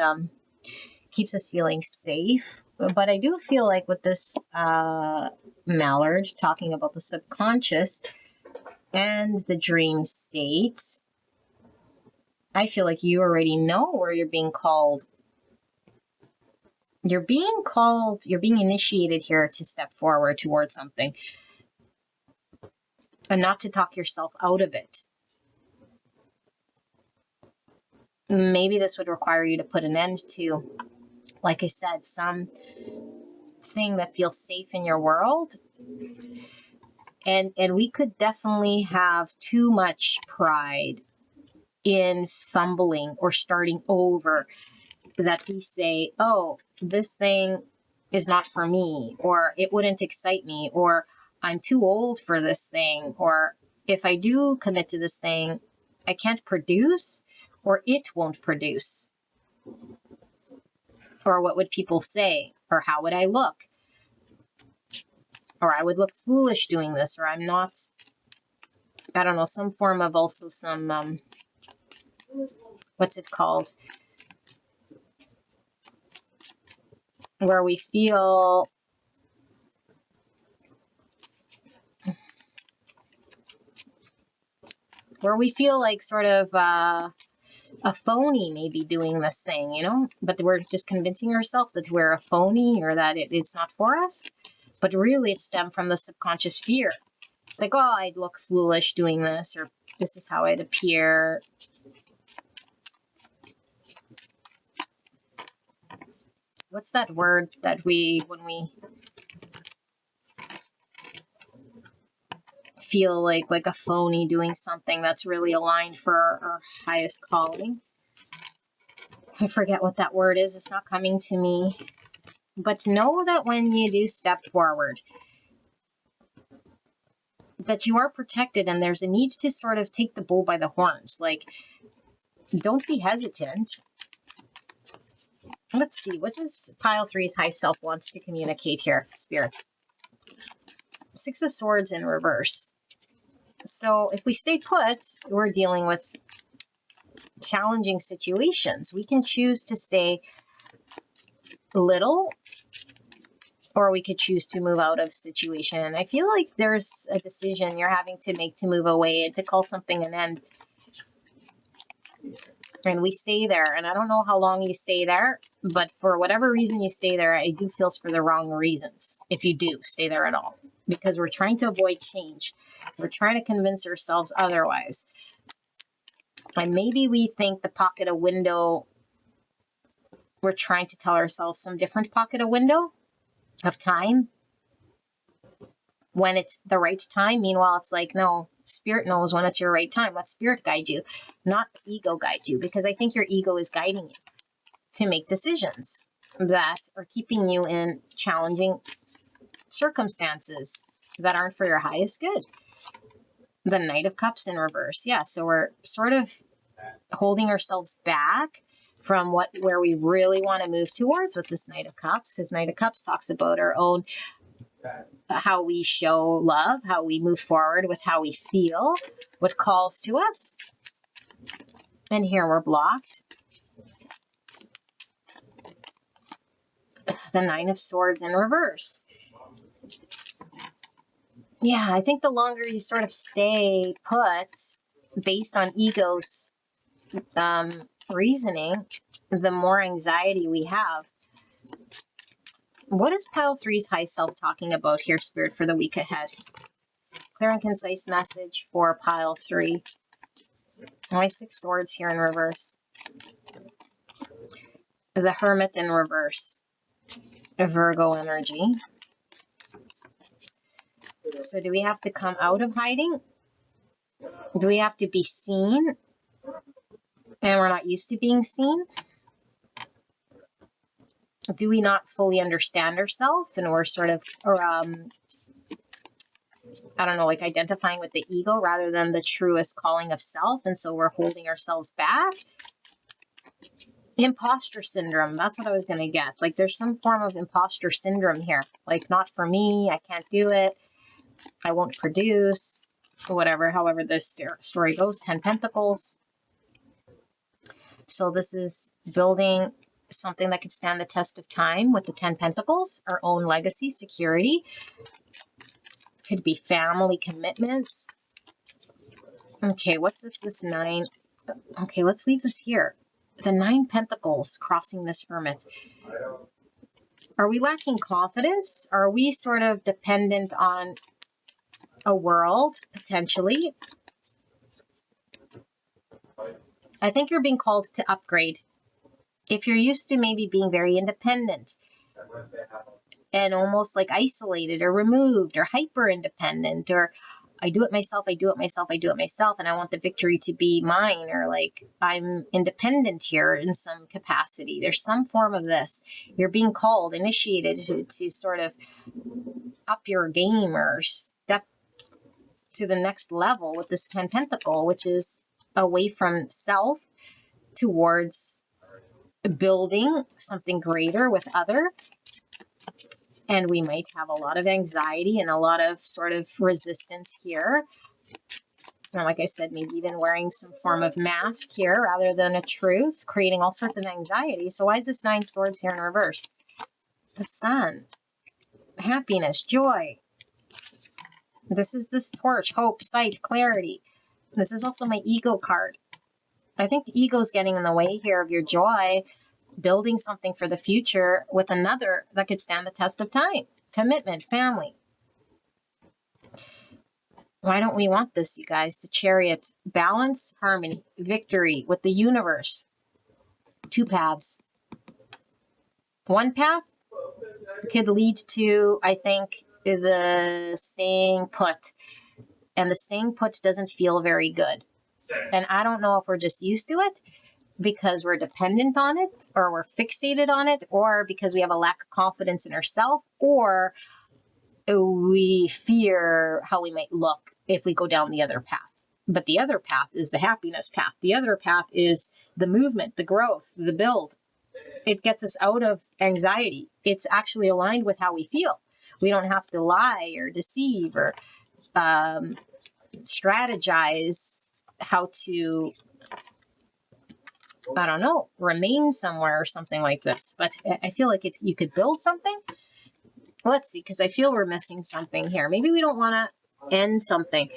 keeps us feeling safe. But I do feel like with this mallard talking about the subconscious and the dream state, I feel like you already know where you're being called. You're being called, you're being initiated here to step forward towards something and not to talk yourself out of it. Maybe this would require you to put an end to, like I said, some thing that feels safe in your world. And we could definitely have too much pride in fumbling or starting over, that we say, oh, this thing is not for me, or it wouldn't excite me, or I'm too old for this thing, or if I do commit to this thing, I can't produce, or it won't produce. Or what would people say? Or how would I look? Or I would look foolish doing this, or I'm not, I don't know, some form of also some, what's it called? Where we feel like sort of a phony maybe doing this thing, you know, but we're just convincing ourselves that we're a phony or that it's not for us. But really it stemmed from the subconscious fear. It's like, oh, I'd look foolish doing this, or this is how I'd appear. What's that word that when we feel like a phony doing something that's really aligned for our highest calling? I forget what that word is. It's not coming to me. But know that when you do step forward, that you are protected, and there's a need to sort of take the bull by the horns. Like, don't be hesitant. Let's see, what does pile 3's high self wants to communicate here, Spirit? 6 of Swords in reverse. So if we stay put, we're dealing with challenging situations. We can choose to stay little, or we could choose to move out of situation. I feel like there's a decision you're having to make to move away and to call something an end. And we stay there. And I don't know how long you stay there. But for whatever reason you stay there, I do feel it's for the wrong reasons, if you do stay there at all. Because we're trying to avoid change. We're trying to convince ourselves otherwise. And maybe we think the pocket of window, we're trying to tell ourselves some different pocket of window of time when it's the right time. Meanwhile, it's like, no, spirit knows when it's your right time. Let spirit guide you, not ego guide you. Because I think your ego is guiding you to make decisions that are keeping you in challenging circumstances that aren't for your highest good. The Knight of Cups in reverse. Yeah, so we're sort of holding ourselves back from where we really want to move towards with this Knight of Cups, because Knight of Cups talks about our own, how we show love, how we move forward with how we feel, what calls to us. And here we're blocked. The Nine of Swords in reverse. Yeah, I think the longer you sort of stay put based on ego's reasoning, the more anxiety we have. What is pile 3's high self talking about here, Spirit, for the week ahead? Clear and concise message for pile 3. My 6 swords here in reverse. The Hermit in reverse. Virgo energy. So do we have to come out of hiding? Do we have to be seen? And we're not used to being seen? Do we not fully understand ourselves and we're sort of, I don't know, like identifying with the ego rather than the truest calling of self, and so we're holding ourselves back? Imposter syndrome, that's what I was going to get. Like there's some form of imposter syndrome here. Like, not for me, I can't do it, I won't produce, whatever, however this story goes. 10 Pentacles. So this is building something that could stand the test of time with the 10 Pentacles, our own legacy, security. Could be family commitments. Okay, what's if this 9? Okay, let's leave this here. The 9 Pentacles crossing this Hermit. Are we lacking confidence? Are we sort of dependent on a world, potentially? I think you're being called to upgrade. If you're used to maybe being very independent and almost like isolated or removed or hyper independent, or I do it myself, I do it myself, I do it myself, and I want the victory to be mine, or like I'm independent here in some capacity. There's some form of this. You're being called, initiated to sort of up your game or step to the next level with this 10 Pentacle, which is away from self towards building something greater with other. And we might have a lot of anxiety and a lot of sort of resistance here. And like I said, maybe even wearing some form of mask here rather than a truth, creating all sorts of anxiety. So why is this 9 Swords here in reverse? The Sun. Happiness, joy. This is this torch, hope, sight, clarity. This is also my ego card. I think the ego is getting in the way here of your joy, building something for the future with another that could stand the test of time. Commitment, family. Why don't we want this, you guys? The Chariot. Balance, harmony, victory with the universe. 2 paths. 1 path could lead to, I think, the staying put. And the staying put doesn't feel very good. And I don't know if we're just used to it because we're dependent on it, or we're fixated on it, or because we have a lack of confidence in ourselves, or we fear how we might look if we go down the other path. But the other path is the happiness path. The other path is the movement, the growth, the build. It gets us out of anxiety. It's actually aligned with how we feel. We don't have to lie or deceive or strategize how to, I don't know, remain somewhere or something like this. But I feel like if you could build something, let's see, because I feel we're missing something here. Maybe we don't want to end something,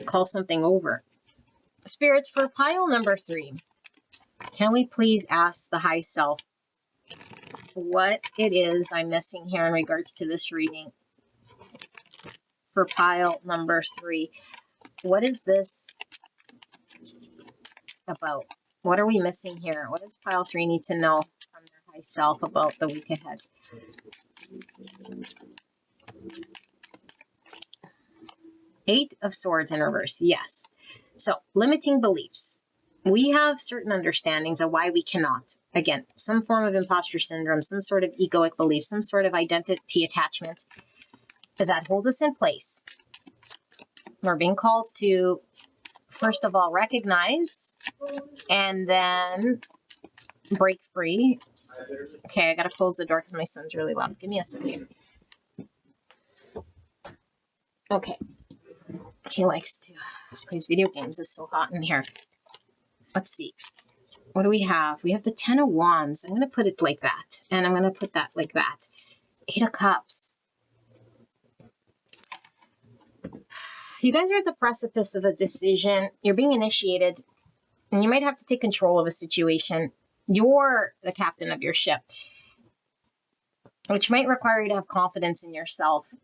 call something over. Spirits, for pile number 3. can we please ask the high self what it is I'm missing here in regards to this reading for pile number 3? What is this about? What are we missing here? What does pile 3 need to know from their high self about the week ahead? Eight of Swords in reverse. Yes. So limiting beliefs. We have certain understandings of why we cannot. Again, some form of imposter syndrome, some sort of egoic belief, some sort of identity attachment that holds us in place. We're being called to, first of all, recognize and then break free. Okay, I gotta close the door because my son's really loud. Give me a second. Okay. He likes to play video games. It's so hot in here. Let's see. What do we have? We have the 10 of Wands. I'm going to put it like that. And I'm going to put that like that. 8 of Cups. You guys are at the precipice of a decision. You're being initiated. And you might have to take control of a situation. You're the captain of your ship. Which might require you to have confidence in yourself.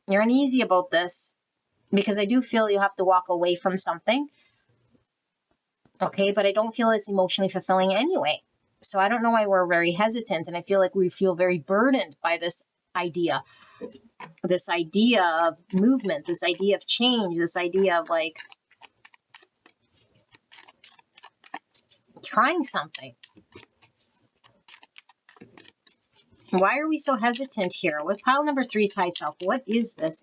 You're uneasy about this. Because I do feel you have to walk away from something. Okay, but I don't feel it's emotionally fulfilling anyway. So I don't know why we're very hesitant. And I feel like we feel very burdened by this idea of movement, this idea of change, this idea of like trying something. Why are we so hesitant here? With pile number 3's high self, what is this?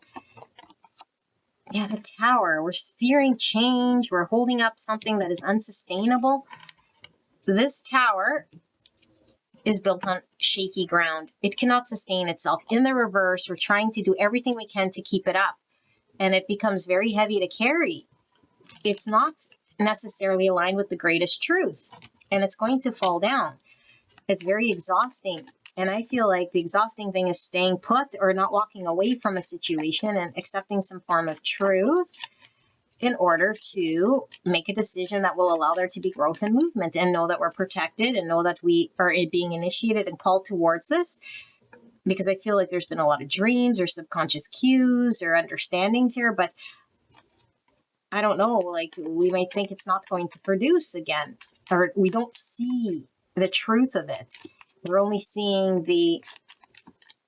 Yeah, the Tower. We're fearing change. We're holding up something that is unsustainable. This tower is built on shaky ground. It cannot sustain itself. In the reverse, we're trying to do everything we can to keep it up. And it becomes very heavy to carry. It's not necessarily aligned with the greatest truth. And it's going to fall down. It's very exhausting. And I feel like the exhausting thing is staying put or not walking away from a situation and accepting some form of truth in order to make a decision that will allow there to be growth and movement and know that we're protected and know that we are being initiated and called towards this. Because I feel like there's been a lot of dreams or subconscious cues or understandings here, but I don't know, like we might think it's not going to produce again, or we don't see the truth of it. We're only seeing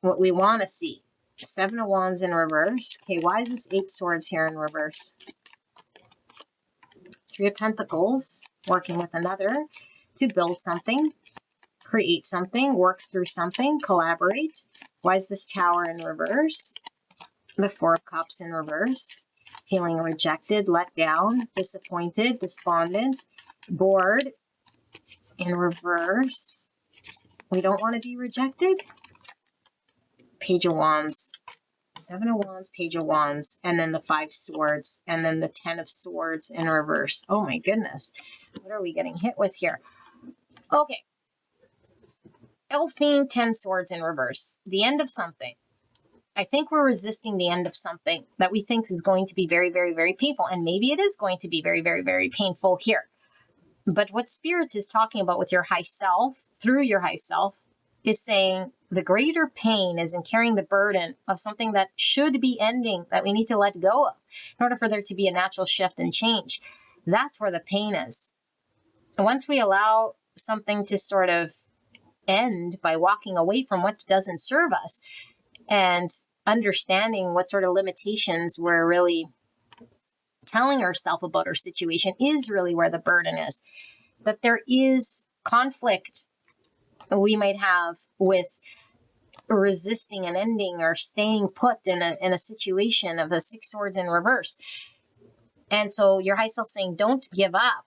what we want to see. 7 of Wands in reverse. Okay, why is this 8 Swords here in reverse? 3 of Pentacles, working with another to build something, create something, work through something, collaborate. Why is this Tower in reverse? The 4 of Cups in reverse. Feeling rejected, let down, disappointed, despondent, bored in reverse. We don't want to be rejected. Page of Wands. 7 of Wands, Page of Wands, and then the 5 Swords, and then the 10 of Swords in reverse. Oh my goodness. What are we getting hit with here? Okay. Elfine, 10 Swords in reverse. The end of something. I think we're resisting the end of something that we think is going to be very, very, very painful. And maybe it is going to be very, very, very painful here. But what Spirit is talking about with your high self, through your high self, is saying the greater pain is in carrying the burden of something that should be ending, that we need to let go of in order for there to be a natural shift and change. That's where the pain is. And once we allow something to sort of end by walking away from what doesn't serve us and understanding what sort of limitations we're really telling ourselves about our situation is really where the burden is. That there is conflict we might have with resisting an ending or staying put in a situation of a 6 Swords in reverse. And so your high self saying, don't give up.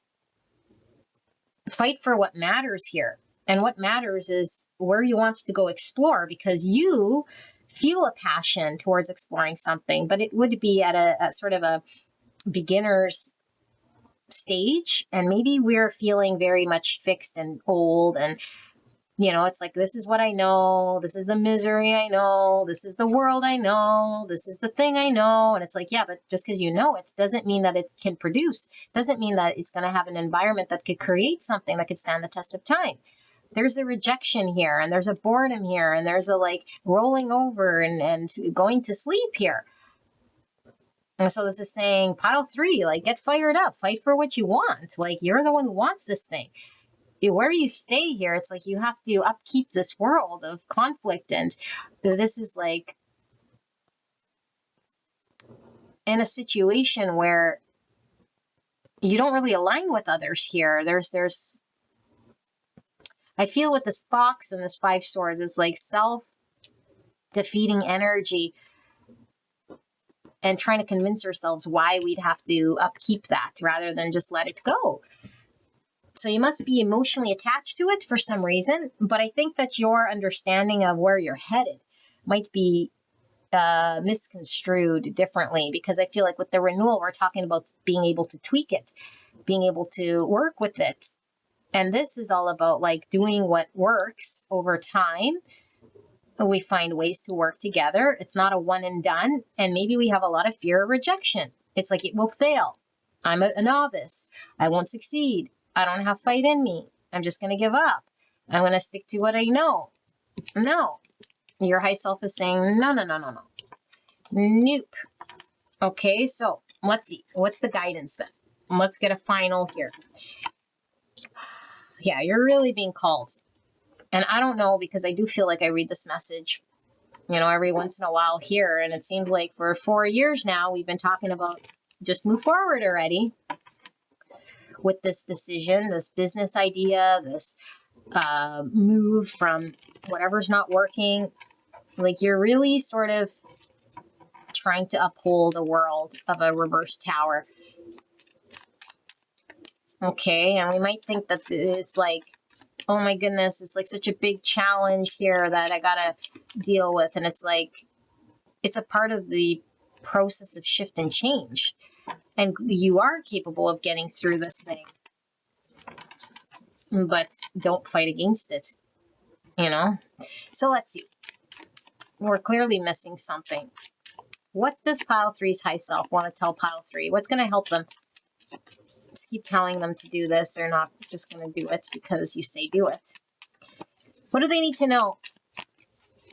Fight for what matters here. And what matters is where you want to go explore, because you feel a passion towards exploring something, but it would be at a sort of a beginner's stage. And maybe we're feeling very much fixed and old and You know, it's like, this is what I know. This is the misery I know. This is the world I know. This is the thing I know. And it's like, yeah, but just because you know it doesn't mean that it can produce, doesn't mean that it's going to have an environment that could create something that could stand the test of time. There's a rejection here, and there's a boredom here, and there's a like rolling over and going to sleep here. And so this is saying, pile 3, like, get fired up, fight for what you want. Like, you're the one who wants this thing. Where you stay here, it's like you have to upkeep this world of conflict. And this is like in a situation where you don't really align with others here. I feel with this fox and this 5 swords is like self-defeating energy and trying to convince ourselves why we'd have to upkeep that rather than just let it go. So you must be emotionally attached to it for some reason, but I think that your understanding of where you're headed might be misconstrued differently, because I feel like with the renewal, we're talking about being able to tweak it, being able to work with it. And this is all about like doing what works over time. We find ways to work together. It's not a one and done. And maybe we have a lot of fear of rejection. It's like, it will fail. I'm a novice. I won't succeed. I don't have fight in me. I'm just going to give up. I'm going to stick to what I know. No. Your high self is saying, no. Nope. Okay, so let's see. What's the guidance then? Let's get a final here. Yeah, you're really being called. And I don't know, because I do feel like I read this message, every once in a while here. And it seems like for 4 years now, we've been talking about just move forward already with this decision, this business idea, this move from whatever's not working. Like, you're really sort of trying to uphold a world of a reverse tower. Okay, and we might think that it's like, oh my goodness, it's like such a big challenge here that I gotta deal with. And it's like, it's a part of the process of shift and change. And you are capable of getting through this thing. But don't fight against it, So let's see. We're clearly missing something. What does pile 3's high self want to tell pile 3? What's going to help them? Just keep telling them to do this. They're not just going to do it because you say do it. What do they need to know?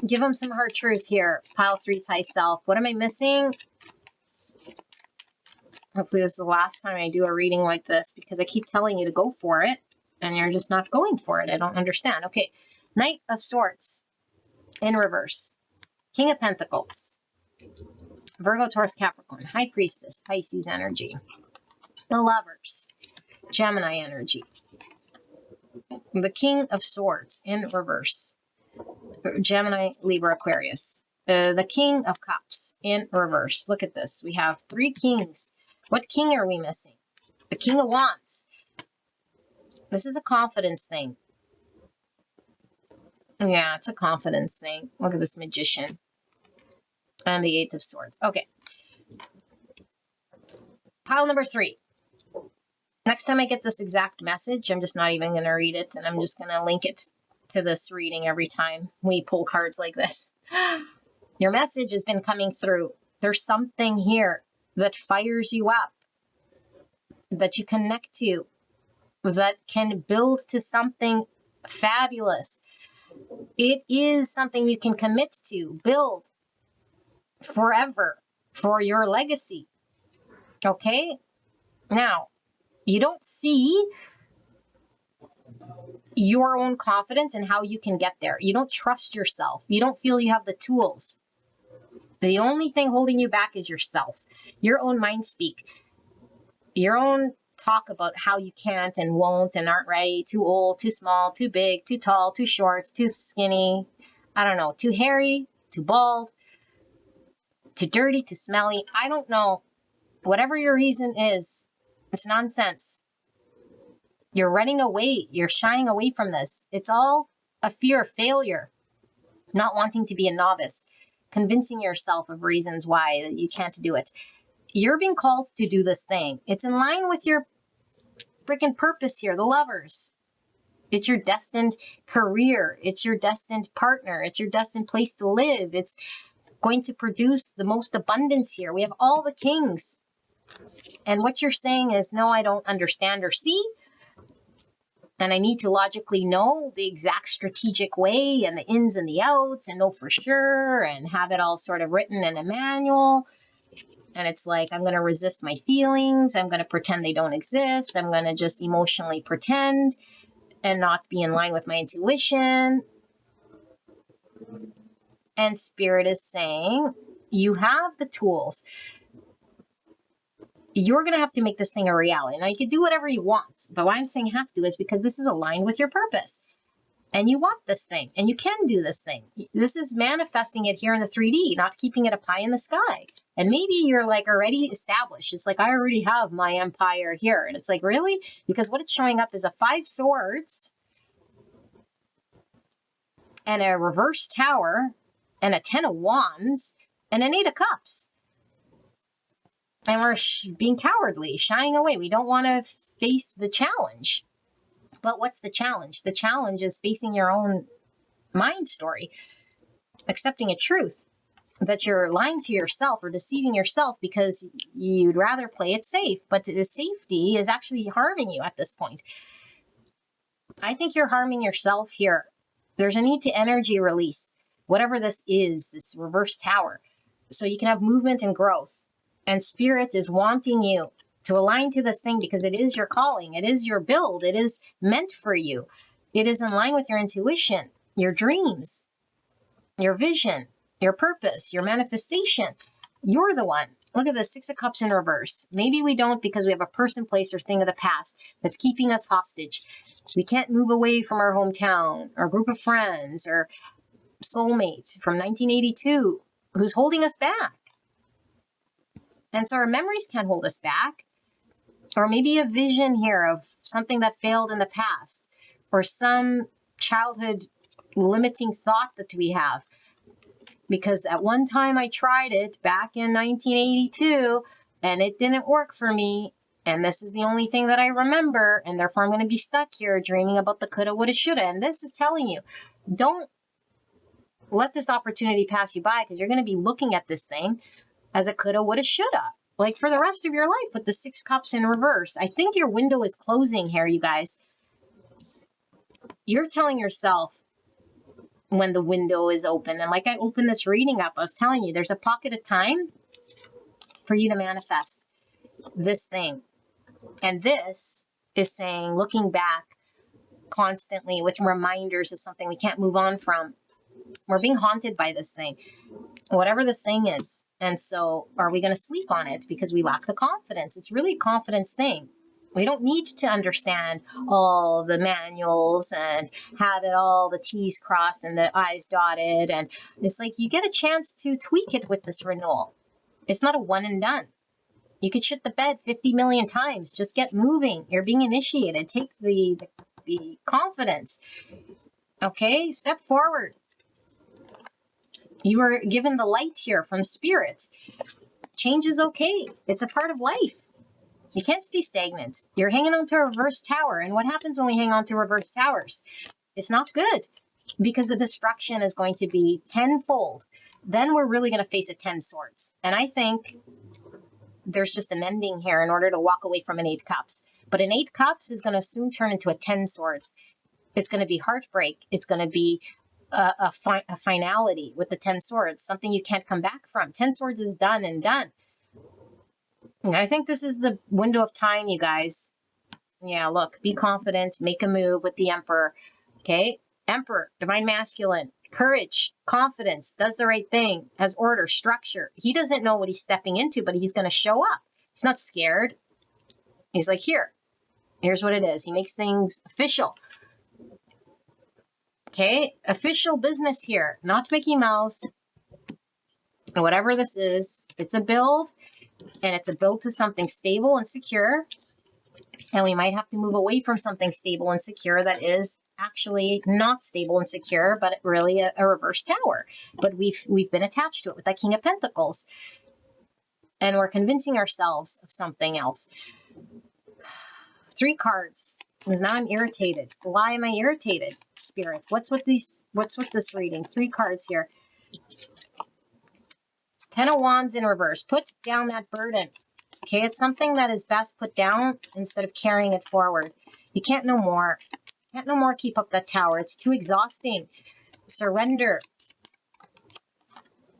Give them some hard truth here. Pile 3's high self. What am I missing? Hopefully this is the last time I do a reading like this, because I keep telling you to go for it and you're just not going for it. I don't understand. Okay. Knight of Swords in reverse. King of Pentacles. Virgo, Taurus, Capricorn. High Priestess, Pisces energy. The Lovers, Gemini energy. The King of Swords in reverse. Gemini, Libra, Aquarius. The King of Cups in reverse. Look at this. We have 3 kings. What king are we missing? The King of Wands. This is a confidence thing. Yeah, it's a confidence thing. Look at this Magician. And the 8 of Swords. Okay. Pile number 3. Next time I get this exact message, I'm just not even going to read it, and I'm just going to link it to this reading every time we pull cards like this. Your message has been coming through. There's something here that fires you up, that you connect to, that can build to something fabulous. It is something you can commit to, build forever for your legacy. Okay? Now, you don't see your own confidence and how you can get there. You don't trust yourself. You don't feel you have the tools. The only thing holding you back is yourself, your own mind speak, your own talk about how you can't and won't and aren't ready, too old, too small, too big, too tall, too short, too skinny, I don't know, too hairy, too bald, too dirty, too smelly. I don't know. Whatever your reason is, it's nonsense. You're running away. You're shying away from this. It's all a fear of failure, not wanting to be a novice, convincing yourself of reasons why you can't do it. You're being called to do this thing. It's in line with your freaking purpose here, the Lovers. It's your destined career. It's your destined partner. It's your destined place to live. It's going to produce the most abundance here. We have all the kings. And what you're saying is, no, I don't understand or see. And I need to logically know the exact strategic way and the ins and the outs and know for sure and have it all sort of written in a manual. And it's like, I'm going to resist my feelings. I'm going to pretend they don't exist. I'm going to just emotionally pretend and not be in line with my intuition. And Spirit is saying, you have the tools. You're going to have to make this thing a reality. Now, you can do whatever you want, but why I'm saying have to is because this is aligned with your purpose. And you want this thing, and you can do this thing. This is manifesting it here in the 3D, not keeping it a pie in the sky. And maybe you're like already established. It's like, I already have my empire here. And it's like, really? Because what it's showing up is a 5 swords and a reverse tower and a 10 of wands and an 8 of cups. And we're being cowardly, shying away. We don't want to face the challenge. But what's the challenge? The challenge is facing your own mind story, accepting a truth that you're lying to yourself or deceiving yourself because you'd rather play it safe. But the safety is actually harming you at this point. I think you're harming yourself here. There's a need to energy release, whatever this is, this reverse tower, so you can have movement and growth. And Spirit is wanting you to align to this thing because it is your calling. It is your build. It is meant for you. It is in line with your intuition, your dreams, your vision, your purpose, your manifestation. You're the one. Look at the 6 of Cups in reverse. Maybe we don't because we have a person, place, or thing of the past that's keeping us hostage. We can't move away from our hometown or group of friends or soulmates from 1982 who's holding us back. And so our memories can't hold us back. Or maybe a vision here of something that failed in the past, or some childhood limiting thought that we have. Because at one time I tried it back in 1982 and it didn't work for me. And this is the only thing that I remember. And therefore I'm going to be stuck here dreaming about the coulda, woulda, shoulda. And this is telling you, don't let this opportunity pass you by, because you're going to be looking at this thing as a coulda, woulda, shoulda, like for the rest of your life with the 6 cups in reverse. I think your window is closing here, you guys. You're telling yourself when the window is open. And like I opened this reading up, I was telling you, there's a pocket of time for you to manifest this thing. And this is saying, looking back constantly with reminders of something we can't move on from. We're being haunted by this thing, whatever this thing is. And so are we going to sleep on it because we lack the confidence? It's really a confidence thing. We don't need to understand all the manuals and have it all the T's crossed and the I's dotted. And it's like you get a chance to tweak it with this renewal. It's not a one and done. You could shit the bed 50 million times. Just get moving. You're being initiated. Take the confidence. Okay, step forward. You are given the light here from Spirit. Change is okay. It's a part of life. You can't stay stagnant. You're hanging on to a reverse tower. And what happens when we hang on to reverse towers? It's not good, because the destruction is going to be tenfold. Then we're really going to face a 10 swords. And I think there's just an ending here in order to walk away from an 8 cups. But an 8 cups is going to soon turn into a 10 swords. It's going to be heartbreak. It's going to be a finality with the 10 swords, something you can't come back from. 10 swords is done and done. And I think this is the window of time, you guys. Yeah, look, be confident, make a move with the Emperor. Okay, Emperor, divine masculine, courage, confidence, does the right thing, has order, structure. He doesn't know what he's stepping into, but he's going to show up. He's not scared. He's like, here's what it is. He makes things official. Okay, official business here, not Mickey Mouse. Whatever this is, it's a build, and it's a build to something stable and secure. And we might have to move away from something stable and secure that is actually not stable and secure, but really a reverse tower. But we've been attached to it with that King of Pentacles. And we're convincing ourselves of something else. 3 cards. Because now I'm irritated. Why am I irritated, Spirit? What's with this reading? 3 cards here. 10 of Wands in reverse. Put down that burden. Okay, it's something that is best put down instead of carrying it forward. You can't no more. Can't no more keep up that tower. It's too exhausting. Surrender.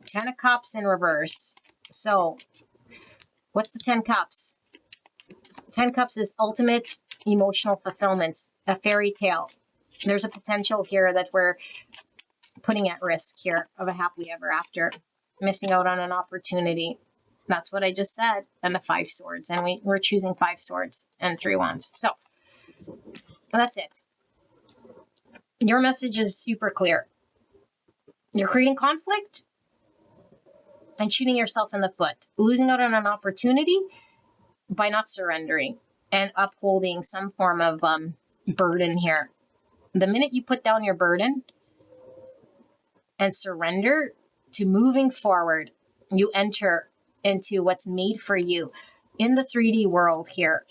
10 of Cups in reverse. So, what's the 10 Cups? 10 Cups is ultimate emotional fulfillment, a fairy tale. There's a potential here that we're putting at risk here of a happily ever after, missing out on an opportunity. That's what I just said. And the 5 swords. And we're choosing 5 swords and 3 wands. So, that's it. Your message is super clear. You're creating conflict and shooting yourself in the foot, losing out on an opportunity by not surrendering and upholding some form of burden here. The minute you put down your burden and surrender to moving forward, you enter into what's made for you in the 3D world here.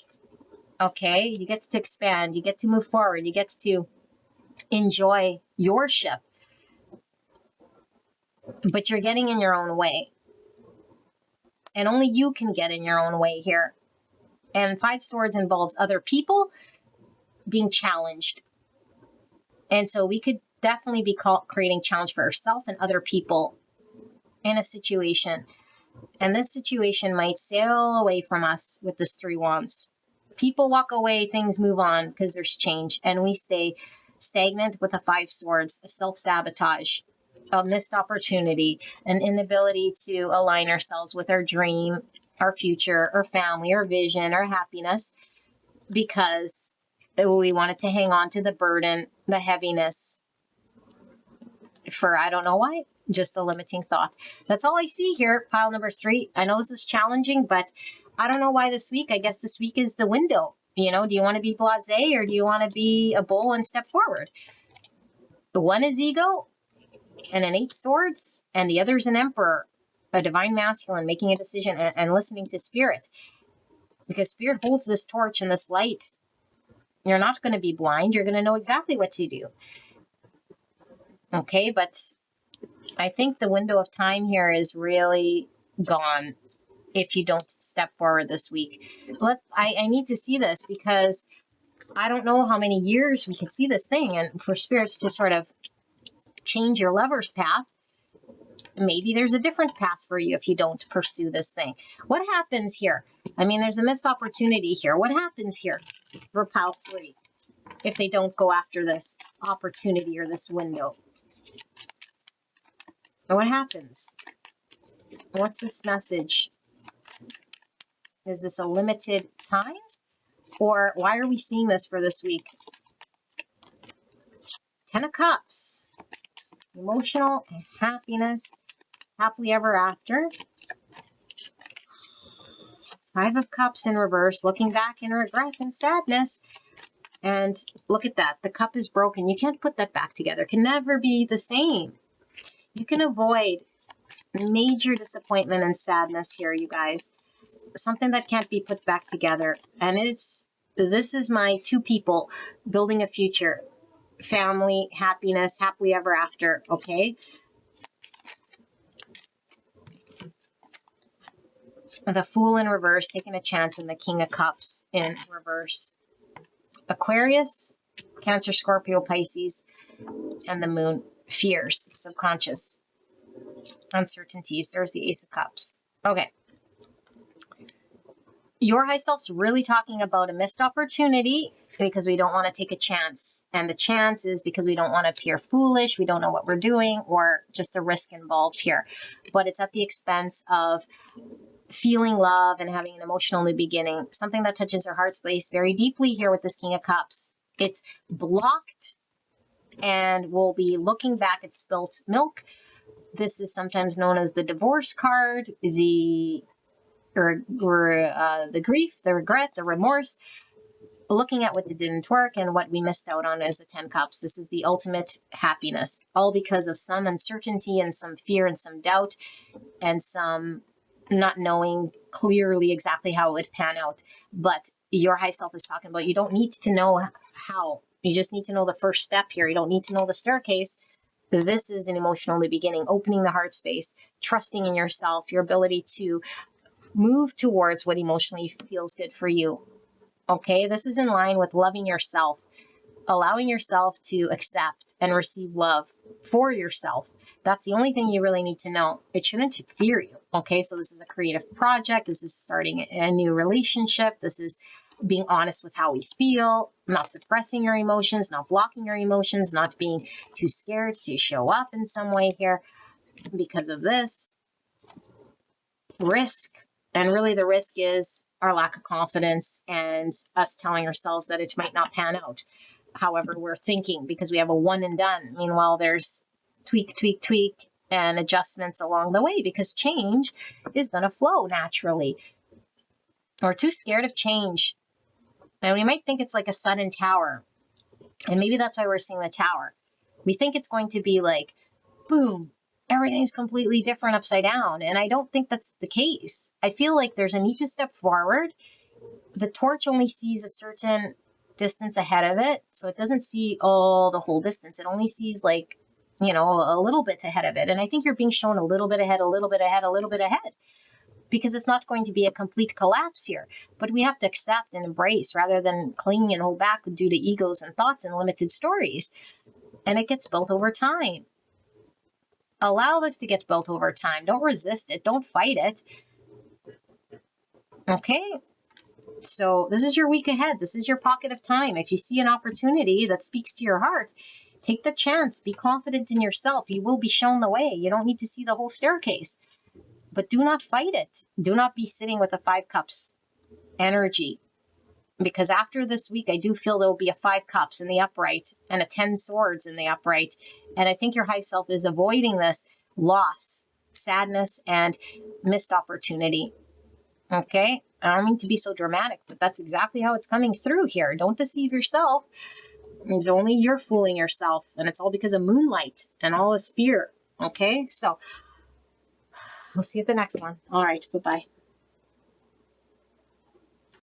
Okay, you get to expand, you get to move forward, you get to enjoy your ship, but you're getting in your own way. And only you can get in your own way here. And 5 swords involves other people being challenged. And so we could definitely be creating challenge for ourselves and other people in a situation. And this situation might sail away from us with this 3 wands. People walk away, things move on because there's change. And we stay stagnant with the 5 swords, a self-sabotage, a missed opportunity, an inability to align ourselves with our dream, our future, our family, our vision, our happiness, because we wanted to hang on to the burden, the heaviness for I don't know why, just a limiting thought. That's all I see here, pile number 3. I know this was challenging, but I don't know why this week. I guess this week is the window. You know, do you want to be blasé or do you want to be a bull and step forward? The one is ego and an 8 swords, and the other is an emperor, a divine masculine, making a decision and listening to spirit. Because spirit holds this torch and this light. You're not going to be blind. You're going to know exactly what to do. Okay, but I think the window of time here is really gone if you don't step forward this week. I need to see this because I don't know how many years we could see this thing, and for spirits to sort of change your lover's path, maybe there's a different path for you if you don't pursue this thing. What happens here? I mean, there's a missed opportunity here. What happens here for pile 3 if they don't go after this opportunity or this window? What happens? What's this message? Is this a limited time? Or why are we seeing this for this week? 10 of Cups. Emotional and happiness. Happily ever after. 5 of Cups in reverse. Looking back in regret and sadness. And look at that. The cup is broken. You can't put that back together. It can never be the same. You can avoid major disappointment and sadness here, you guys. Something that can't be put back together. And this is my 2 people building a future. Family, happiness, happily ever after, okay? The Fool in reverse, taking a chance, and the King of Cups in reverse. Aquarius, Cancer, Scorpio, Pisces, and the Moon. Fears, subconscious, uncertainties. There's the Ace of Cups. Okay. Your high self's really talking about a missed opportunity because we don't want to take a chance. And the chance is because we don't want to appear foolish, we don't know what we're doing, or just the risk involved here. But it's at the expense of feeling love and having an emotional new beginning, something that touches our heart's place very deeply here with this King of Cups. It's blocked, and we'll be looking back at spilt milk. This is sometimes known as the divorce card, the grief, the regret, the remorse, looking at what didn't work and what we missed out on as the 10 Cups. This is the ultimate happiness, all because of some uncertainty and some fear and some doubt and some not knowing clearly exactly how it would pan out. But your high self is talking about you don't need to know how. You just need to know the first step here. You don't need to know the staircase. This is an emotional new beginning, opening the heart space, trusting in yourself, your ability to move towards what emotionally feels good for you. Okay, this is in line with loving yourself, allowing yourself to accept and receive love for yourself. That's the only thing you really need to know. It shouldn't fear you. Okay, so this is a creative project. This is starting a new relationship. This is being honest with how we feel, not suppressing your emotions, not blocking your emotions, not being too scared to show up in some way here because of this risk. And really the risk is our lack of confidence and us telling ourselves that it might not pan out however we're thinking, because we have a one and done. Meanwhile, there's tweak, tweak, tweak, and adjustments along the way, because change is going to flow naturally. We're too scared of change. And we might think it's like a sudden tower. And maybe that's why we're seeing the tower. We think it's going to be like, boom, everything's completely different upside down. And I don't think that's the case. I feel like there's a need to step forward. The torch only sees a certain distance ahead of it. So it doesn't see the whole distance. It only sees like, a little bit ahead of it. And I think you're being shown a little bit ahead, a little bit ahead, a little bit ahead. Because it's not going to be a complete collapse here. But we have to accept and embrace rather than cling and hold back due to egos and thoughts and limited stories. And it gets built over time. Allow this to get built over time. Don't resist it. Don't fight it. Okay? So this is your week ahead. This is your pocket of time. If you see an opportunity that speaks to your heart, take the chance. Be confident in yourself. You will be shown the way. You don't need to see the whole staircase. But do not fight it. Do not be sitting with a 5 cups energy. Because after this week, I do feel there will be a 5 cups in the upright and a 10 swords in the upright. And I think your high self is avoiding this loss, sadness, and missed opportunity. Okay? I don't mean to be so dramatic, but that's exactly how it's coming through here. Don't deceive yourself. It's only you're fooling yourself. And it's all because of moonlight and all this fear. Okay? So we'll see you at the next one. All right. Bye-bye.